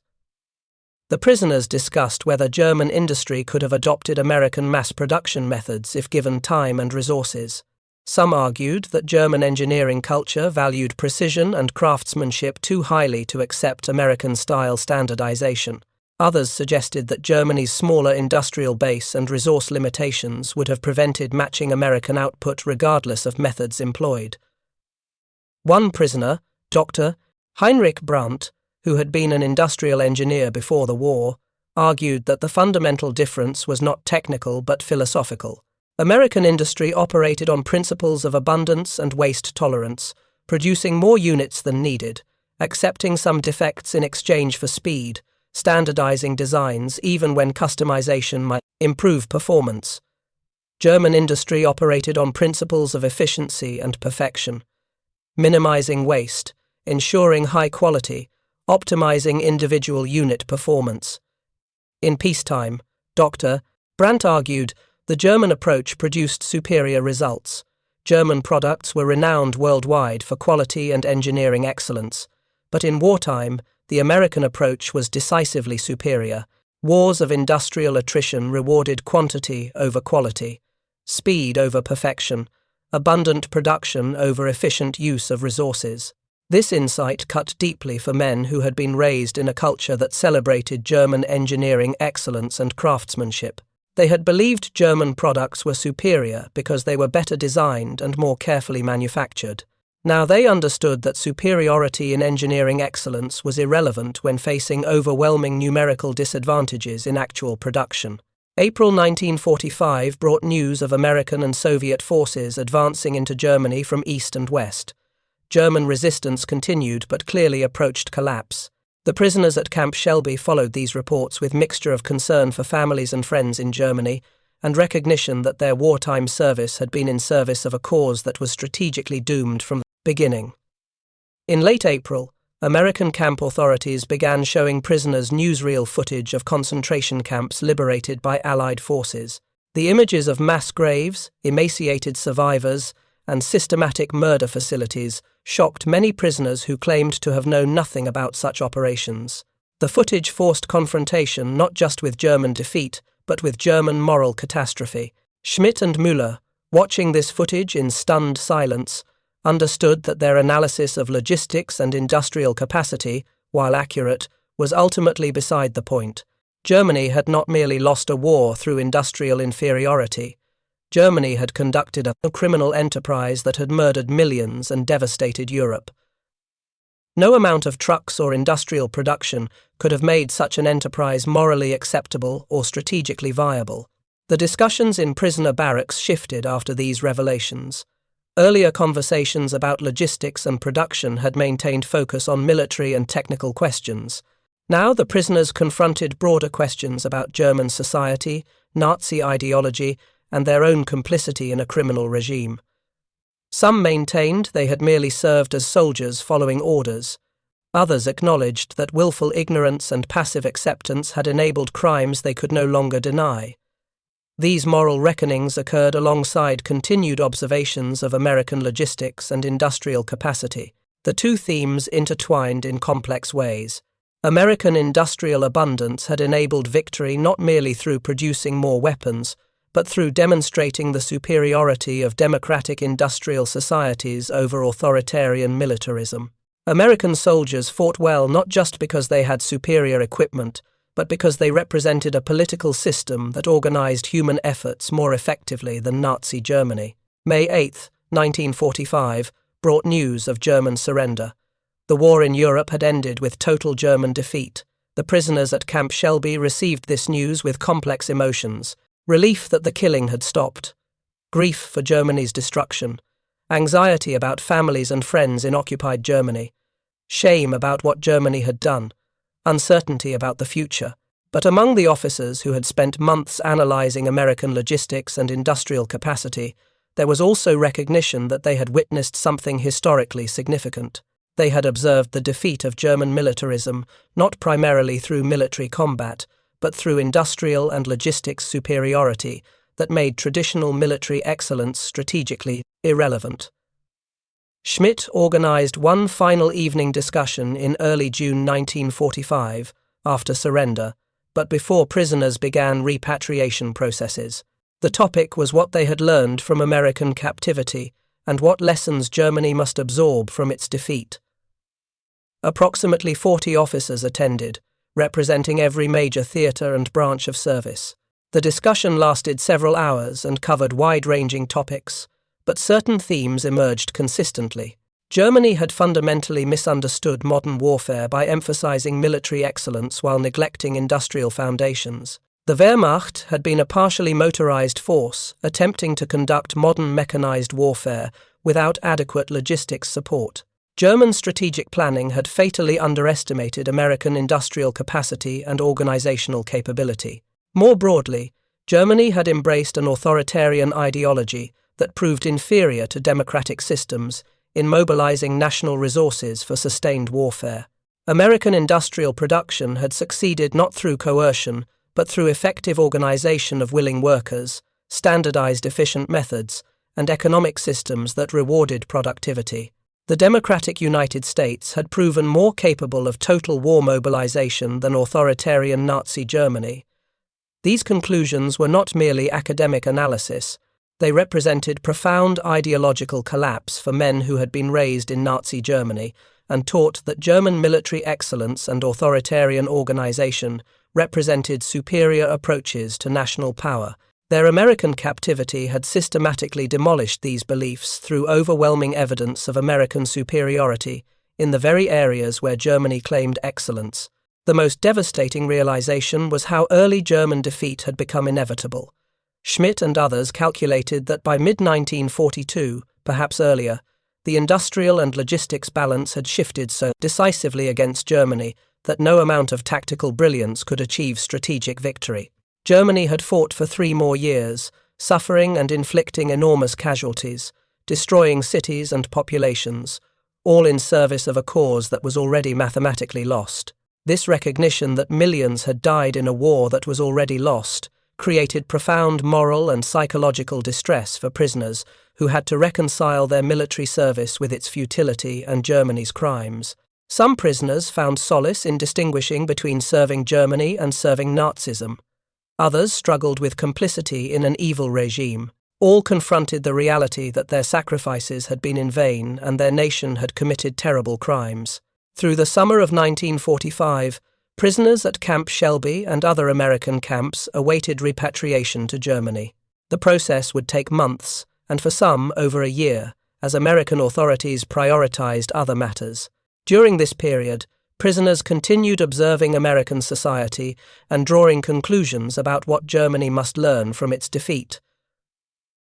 The prisoners discussed whether German industry could have adopted American mass production methods if given time and resources. Some argued that German engineering culture valued precision and craftsmanship too highly to accept American-style standardization. Others suggested that Germany's smaller industrial base and resource limitations would have prevented matching American output regardless of methods employed. One prisoner, Dr. Heinrich Brandt, who had been an industrial engineer before the war, argued that the fundamental difference was not technical but philosophical. American industry operated on principles of abundance and waste tolerance, producing more units than needed, accepting some defects in exchange for speed, standardizing designs even when customization might improve performance. German industry operated on principles of efficiency and perfection, minimizing waste, ensuring high quality, optimizing individual unit performance. In peacetime, Dr. Brandt argued, the German approach produced superior results. German products were renowned worldwide for quality and engineering excellence, but in wartime, the American approach was decisively superior. Wars of industrial attrition rewarded quantity over quality. speed over perfection, abundant production over efficient use of resources. This insight cut deeply for men who had been raised in a culture that celebrated German engineering excellence and craftsmanship. They had believed German products were superior because they were better designed and more carefully manufactured. Now they understood that superiority in engineering excellence was irrelevant when facing overwhelming numerical disadvantages in actual production. April 1945 brought news of American and Soviet forces advancing into Germany from east and west. German resistance continued but clearly approached collapse. The prisoners at Camp Shelby followed these reports with mixture of concern for families and friends in Germany and recognition that their wartime service had been in service of a cause that was strategically doomed from the beginning. In late April, American camp authorities began showing prisoners newsreel footage of concentration camps liberated by Allied forces. The images of mass graves, emaciated survivors, and systematic murder facilities shocked many prisoners who claimed to have known nothing about such operations. The footage forced confrontation not just with German defeat, but with German moral catastrophe. Schmidt and Müller, watching this footage in stunned silence, understood that their analysis of logistics and industrial capacity, while accurate, was ultimately beside the point. Germany had not merely lost a war through industrial inferiority. Germany had conducted a criminal enterprise that had murdered millions and devastated Europe. No amount of trucks or industrial production could have made such an enterprise morally acceptable or strategically viable. The discussions in prisoner barracks shifted after these revelations. Earlier conversations about logistics and production had maintained focus on military and technical questions. Now the prisoners confronted broader questions about German society, Nazi ideology, and their own complicity in a criminal regime. Some maintained they had merely served as soldiers following orders. Others acknowledged that willful ignorance and passive acceptance had enabled crimes they could no longer deny. These moral reckonings occurred alongside continued observations of American logistics and industrial capacity. The two themes intertwined in complex ways. American industrial abundance had enabled victory not merely through producing more weapons, but through demonstrating the superiority of democratic industrial societies over authoritarian militarism. American soldiers fought well not just because they had superior equipment, but because they represented a political system that organized human efforts more effectively than Nazi Germany. May 8, 1945, brought news of German surrender. The war in Europe had ended with total German defeat. The prisoners at Camp Shelby received this news with complex emotions. Relief that the killing had stopped, grief for Germany's destruction, anxiety about families and friends in occupied Germany, shame about what Germany had done, uncertainty about the future. But among the officers who had spent months analyzing American logistics and industrial capacity, there was also recognition that they had witnessed something historically significant. They had observed the defeat of German militarism, not primarily through military combat, but through industrial and logistics superiority that made traditional military excellence strategically irrelevant. Schmidt organized one final evening discussion in early June 1945, after surrender, but before prisoners began repatriation processes. The topic was what they had learned from American captivity and what lessons Germany must absorb from its defeat. Approximately 40 officers attended, representing every major theatre and branch of service. The discussion lasted several hours and covered wide-ranging topics, but certain themes emerged consistently. Germany had fundamentally misunderstood modern warfare by emphasizing military excellence while neglecting industrial foundations. The Wehrmacht had been a partially motorized force, attempting to conduct modern mechanized warfare without adequate logistics support. German strategic planning had fatally underestimated American industrial capacity and organizational capability. More broadly, Germany had embraced an authoritarian ideology that proved inferior to democratic systems in mobilizing national resources for sustained warfare. American industrial production had succeeded not through coercion, but through effective organization of willing workers, standardized efficient methods, and economic systems that rewarded productivity. The democratic United States had proven more capable of total war mobilization than authoritarian Nazi Germany. These conclusions were not merely academic analysis, They represented profound ideological collapse for men who had been raised in Nazi Germany and taught that German military excellence and authoritarian organization represented superior approaches to national power. Their American captivity had systematically demolished these beliefs through overwhelming evidence of American superiority in the very areas where Germany claimed excellence. The most devastating realization was how early German defeat had become inevitable. Schmidt and others calculated that by mid-1942, perhaps earlier, the industrial and logistics balance had shifted so decisively against Germany that no amount of tactical brilliance could achieve strategic victory. Germany had fought for 3 more years, suffering and inflicting enormous casualties, destroying cities and populations, all in service of a cause that was already mathematically lost. This recognition that millions had died in a war that was already lost created profound moral and psychological distress for prisoners who had to reconcile their military service with its futility and Germany's crimes. Some prisoners found solace in distinguishing between serving Germany and serving Nazism. Others struggled with complicity in an evil regime. All confronted the reality that their sacrifices had been in vain and their nation had committed terrible crimes. Through the summer of 1945, prisoners at Camp Shelby and other American camps awaited repatriation to Germany. The process would take months, and for some over a year, as American authorities prioritized other matters. During this period, prisoners continued observing American society and drawing conclusions about what Germany must learn from its defeat.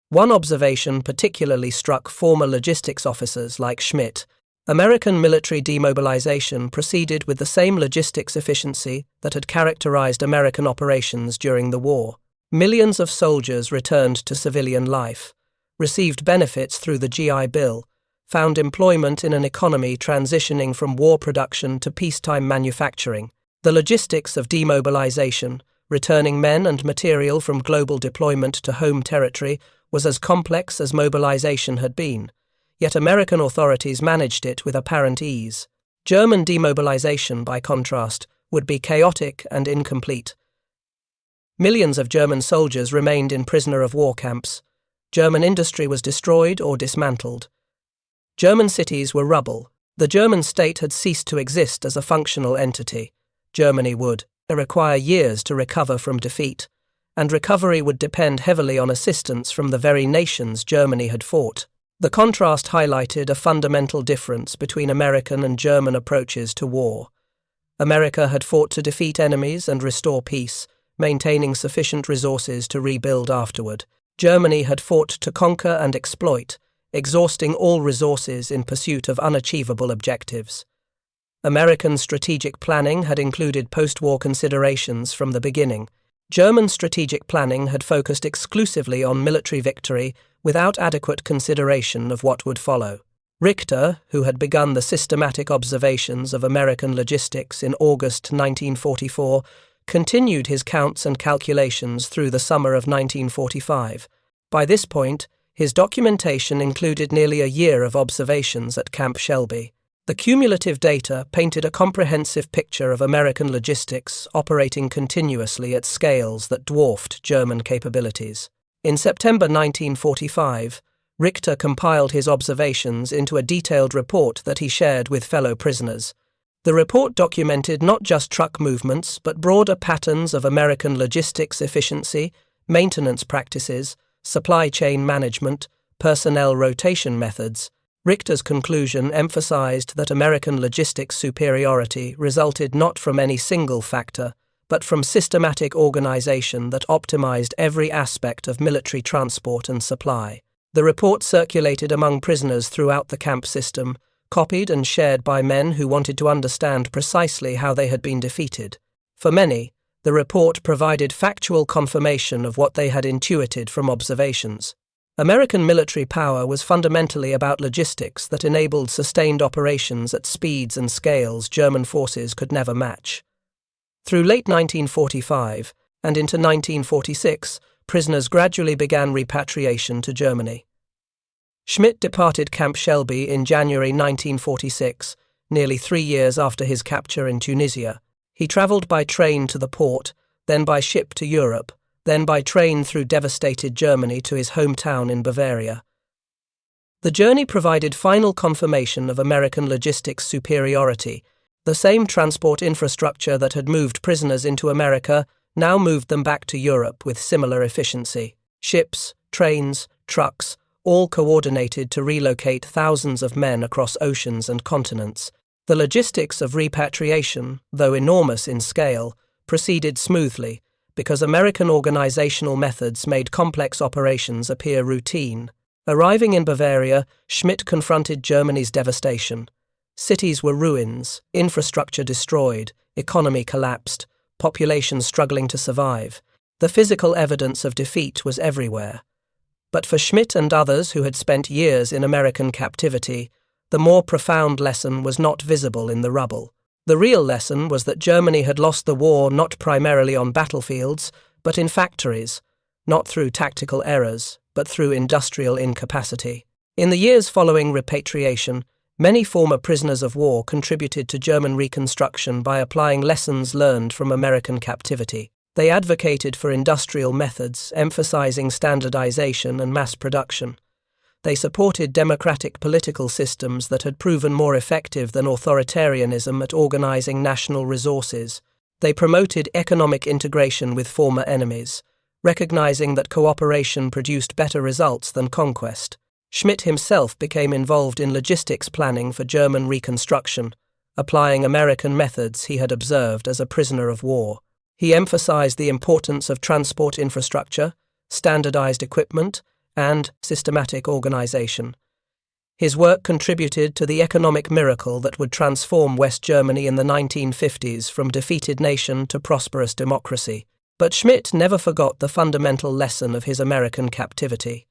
One observation particularly struck former logistics officers like Schmidt. American military demobilization proceeded with the same logistics efficiency that had characterized American operations during the war. Millions of soldiers returned to civilian life, received benefits through the GI Bill, found employment in an economy transitioning from war production to peacetime manufacturing. The logistics of demobilization, returning men and material from global deployment to home territory, was as complex as mobilization had been. Yet American authorities managed it with apparent ease. German demobilization, by contrast, would be chaotic and incomplete. Millions of German soldiers remained in prisoner-of-war camps. German industry was destroyed or dismantled. German cities were rubble. The German state had ceased to exist as a functional entity. Germany would require years to recover from defeat, and recovery would depend heavily on assistance from the very nations Germany had fought. The contrast highlighted a fundamental difference between American and German approaches to war. America had fought to defeat enemies and restore peace, maintaining sufficient resources to rebuild afterward. Germany had fought to conquer and exploit, exhausting all resources in pursuit of unachievable objectives. American strategic planning had included post-war considerations from the beginning. German strategic planning had focused exclusively on military victory without adequate consideration of what would follow. Richter, who had begun the systematic observations of American logistics in August 1944, continued his counts and calculations through the summer of 1945. By this point, his documentation included nearly a year of observations at Camp Shelby. The cumulative data painted a comprehensive picture of American logistics operating continuously at scales that dwarfed German capabilities. In September 1945, Richter compiled his observations into a detailed report that he shared with fellow prisoners. The report documented not just truck movements, but broader patterns of American logistics efficiency, maintenance practices, supply chain management, personnel rotation methods. Richter's conclusion emphasized that American logistics superiority resulted not from any single factor, but from systematic organization that optimized every aspect of military transport and supply. The report circulated among prisoners throughout the camp system, copied and shared by men who wanted to understand precisely how they had been defeated. For many, the report provided factual confirmation of what they had intuited from observations. American military power was fundamentally about logistics that enabled sustained operations at speeds and scales German forces could never match. Through late 1945 and into 1946, prisoners gradually began repatriation to Germany. Schmidt departed Camp Shelby in January 1946, nearly 3 years after his capture in Tunisia. He travelled by train to the port, then by ship to Europe, then by train through devastated Germany to his hometown in Bavaria. The journey provided final confirmation of American logistics superiority. The same transport infrastructure that had moved prisoners into America now moved them back to Europe with similar efficiency. Ships, trains, trucks, all coordinated to relocate thousands of men across oceans and continents. The logistics of repatriation, though enormous in scale, proceeded smoothly because American organizational methods made complex operations appear routine. Arriving in Bavaria, Schmidt confronted Germany's devastation. Cities were ruins, infrastructure destroyed, economy collapsed, population struggling to survive. The physical evidence of defeat was everywhere. But for Schmidt and others who had spent years in American captivity, the more profound lesson was not visible in the rubble. The real lesson was that Germany had lost the war not primarily on battlefields, but in factories, not through tactical errors, but through industrial incapacity. In the years following repatriation, many former prisoners of war contributed to German reconstruction by applying lessons learned from American captivity. They advocated for industrial methods, emphasizing standardization and mass production. They supported democratic political systems that had proven more effective than authoritarianism at organizing national resources. They promoted economic integration with former enemies, recognizing that cooperation produced better results than conquest. Schmidt himself became involved in logistics planning for German reconstruction, applying American methods he had observed as a prisoner of war. He emphasized the importance of transport infrastructure, standardized equipment, and systematic organization. His work contributed to the economic miracle that would transform West Germany in the 1950s from defeated nation to prosperous democracy. But Schmidt never forgot the fundamental lesson of his American captivity.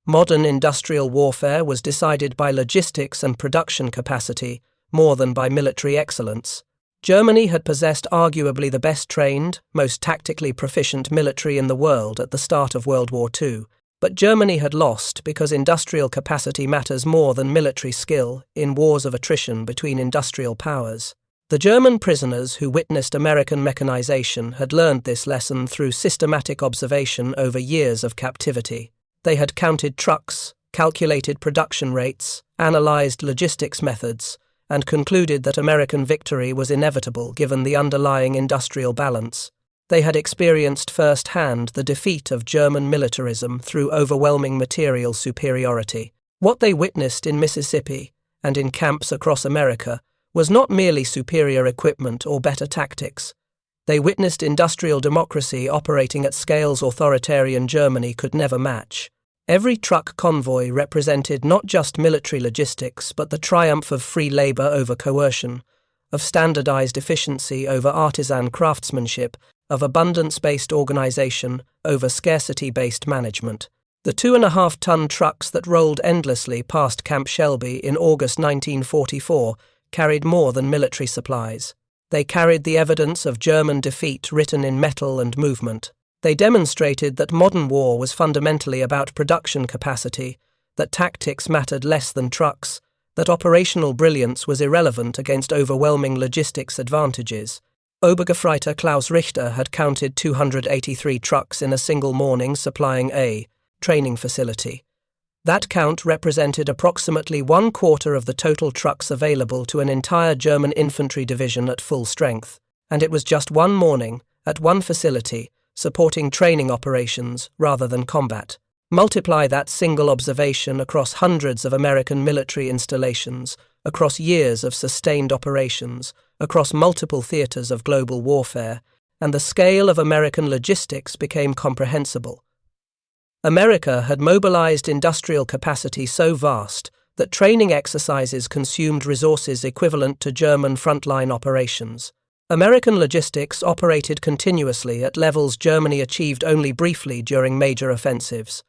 Modern industrial warfare was decided by logistics and production capacity more than by military excellence. Germany had possessed arguably the best trained, most tactically proficient military in the world at the start of World War II, but Germany had lost because industrial capacity matters more than military skill in wars of attrition between industrial powers. The German prisoners who witnessed American mechanization had learned this lesson through systematic observation over years of captivity. They had counted trucks, calculated production rates, analyzed logistics methods, and concluded that American victory was inevitable given the underlying industrial balance. They had experienced firsthand the defeat of German militarism through overwhelming material superiority. What they witnessed in Mississippi and in camps across America was not merely superior equipment or better tactics. They witnessed industrial democracy operating at scales authoritarian Germany could never match. Every truck convoy represented not just military logistics, but the triumph of free labor over coercion, of standardized efficiency over artisan craftsmanship, of abundance-based organization over scarcity-based management. The 2.5-ton trucks that rolled endlessly past Camp Shelby in August 1944 carried more than military supplies. They carried the evidence of German defeat written in metal and movement. They demonstrated that modern war was fundamentally about production capacity, that tactics mattered less than trucks, that operational brilliance was irrelevant against overwhelming logistics advantages. Obergefreiter Klaus Richter had counted 283 trucks in a single morning supplying a training facility. That count represented approximately 1/4 of the total trucks available to an entire German infantry division at full strength, and it was just one morning, at one facility, supporting training operations rather than combat. Multiply that single observation across hundreds of American military installations, across years of sustained operations, across multiple theaters of global warfare, and the scale of American logistics became comprehensible. America had mobilized industrial capacity so vast that training exercises consumed resources equivalent to German frontline operations. American logistics operated continuously at levels Germany achieved only briefly during major offensives.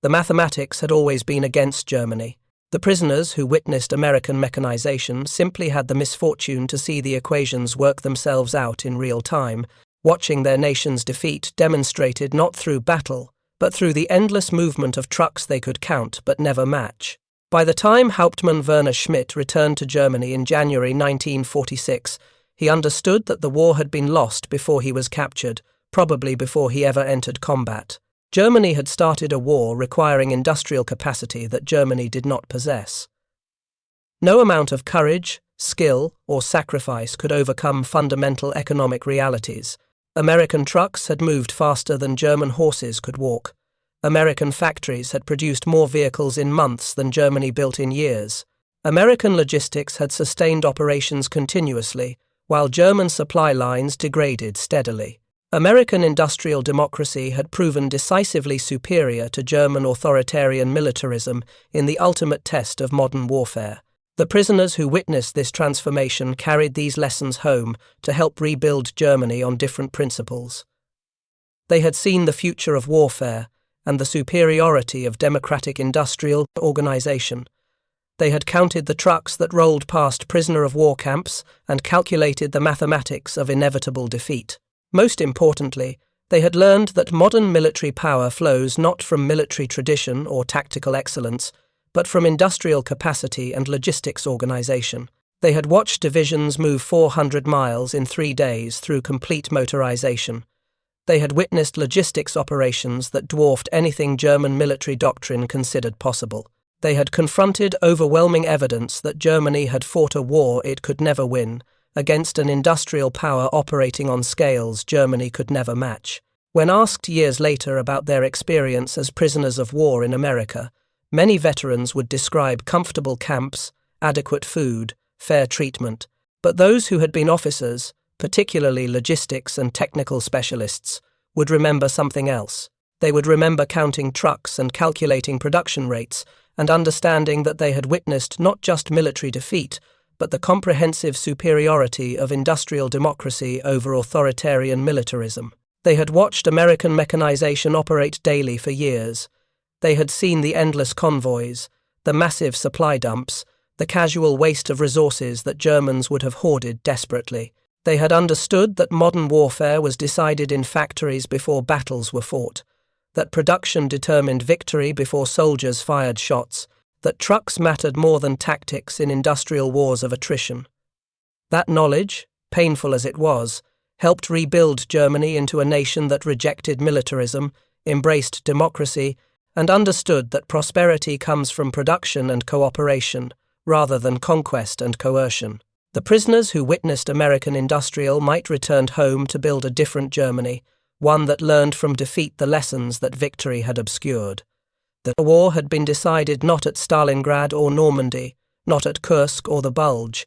The mathematics had always been against Germany. The prisoners who witnessed American mechanization simply had the misfortune to see the equations work themselves out in real time, watching their nation's defeat demonstrated not through battle, but through the endless movement of trucks they could count but never match. By the time Hauptmann Werner Schmidt returned to Germany in January 1946, he understood that the war had been lost before he was captured, probably before he ever entered combat. Germany had started a war requiring industrial capacity that Germany did not possess. No amount of courage, skill, or sacrifice could overcome fundamental economic realities. American trucks had moved faster than German horses could walk. American factories had produced more vehicles in months than Germany built in years. American logistics had sustained operations continuously, while German supply lines degraded steadily. American industrial democracy had proven decisively superior to German authoritarian militarism in the ultimate test of modern warfare. The prisoners who witnessed this transformation carried these lessons home to help rebuild Germany on different principles. They had seen the future of warfare and the superiority of democratic industrial organization. They had counted the trucks that rolled past prisoner-of-war camps and calculated the mathematics of inevitable defeat. Most importantly, they had learned that modern military power flows not from military tradition or tactical excellence, but from industrial capacity and logistics organization. They had watched divisions move 400 miles in 3 days through complete motorization. They had witnessed logistics operations that dwarfed anything German military doctrine considered possible. They had confronted overwhelming evidence that Germany had fought a war it could never win, against an industrial power operating on scales Germany could never match. When asked years later about their experience as prisoners of war in America, many veterans would describe comfortable camps, adequate food, fair treatment, but those who had been officers, particularly logistics and technical specialists, would remember something else. They would remember counting trucks and calculating production rates, and understanding that they had witnessed not just military defeat, but the comprehensive superiority of industrial democracy over authoritarian militarism. They had watched American mechanization operate daily for years. They had seen the endless convoys, the massive supply dumps, the casual waste of resources that Germans would have hoarded desperately. They had understood that modern warfare was decided in factories before battles were fought, that production determined victory before soldiers fired shots, that trucks mattered more than tactics in industrial wars of attrition. That knowledge, painful as it was, helped rebuild Germany into a nation that rejected militarism, embraced democracy, and understood that prosperity comes from production and cooperation, rather than conquest and coercion. The prisoners who witnessed American industrial might return home to build a different Germany, one that learned from defeat the lessons that victory had obscured. The war had been decided not at Stalingrad or Normandy, not at Kursk or the Bulge,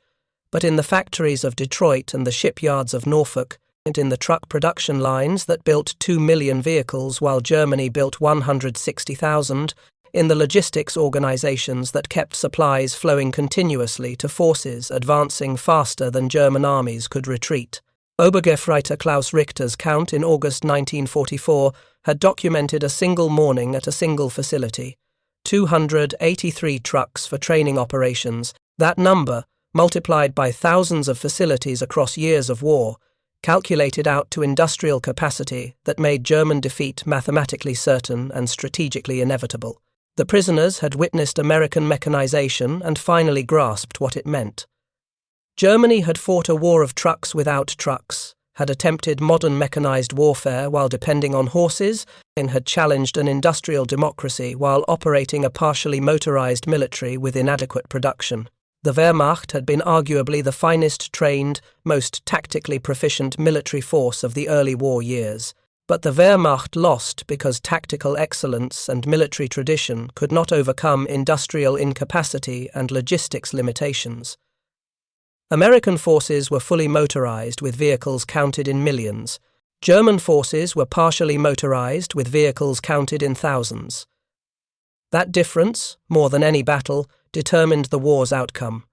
but in the factories of Detroit and the shipyards of Norfolk, and in the truck production lines that built 2 million vehicles while Germany built 160,000, in the logistics organizations that kept supplies flowing continuously to forces advancing faster than German armies could retreat. Obergefreiter Klaus Richter's count in August 1944 had documented a single morning at a single facility, 283 trucks for training operations. That number, multiplied by thousands of facilities across years of war, calculated out to industrial capacity that made German defeat mathematically certain and strategically inevitable. The prisoners had witnessed American mechanization and finally grasped what it meant. Germany had fought a war of trucks without trucks, had attempted modern mechanized warfare while depending on horses, and had challenged an industrial democracy while operating a partially motorized military with inadequate production. The Wehrmacht had been arguably the finest trained, most tactically proficient military force of the early war years. But the Wehrmacht lost because tactical excellence and military tradition could not overcome industrial incapacity and logistics limitations. American forces were fully motorized with vehicles counted in millions. German forces were partially motorized with vehicles counted in thousands. That difference, more than any battle, determined the war's outcome.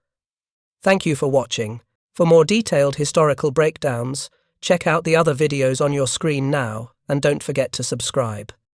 Thank you for watching. For more detailed historical breakdowns, check out the other videos on your screen now, and don't forget to subscribe.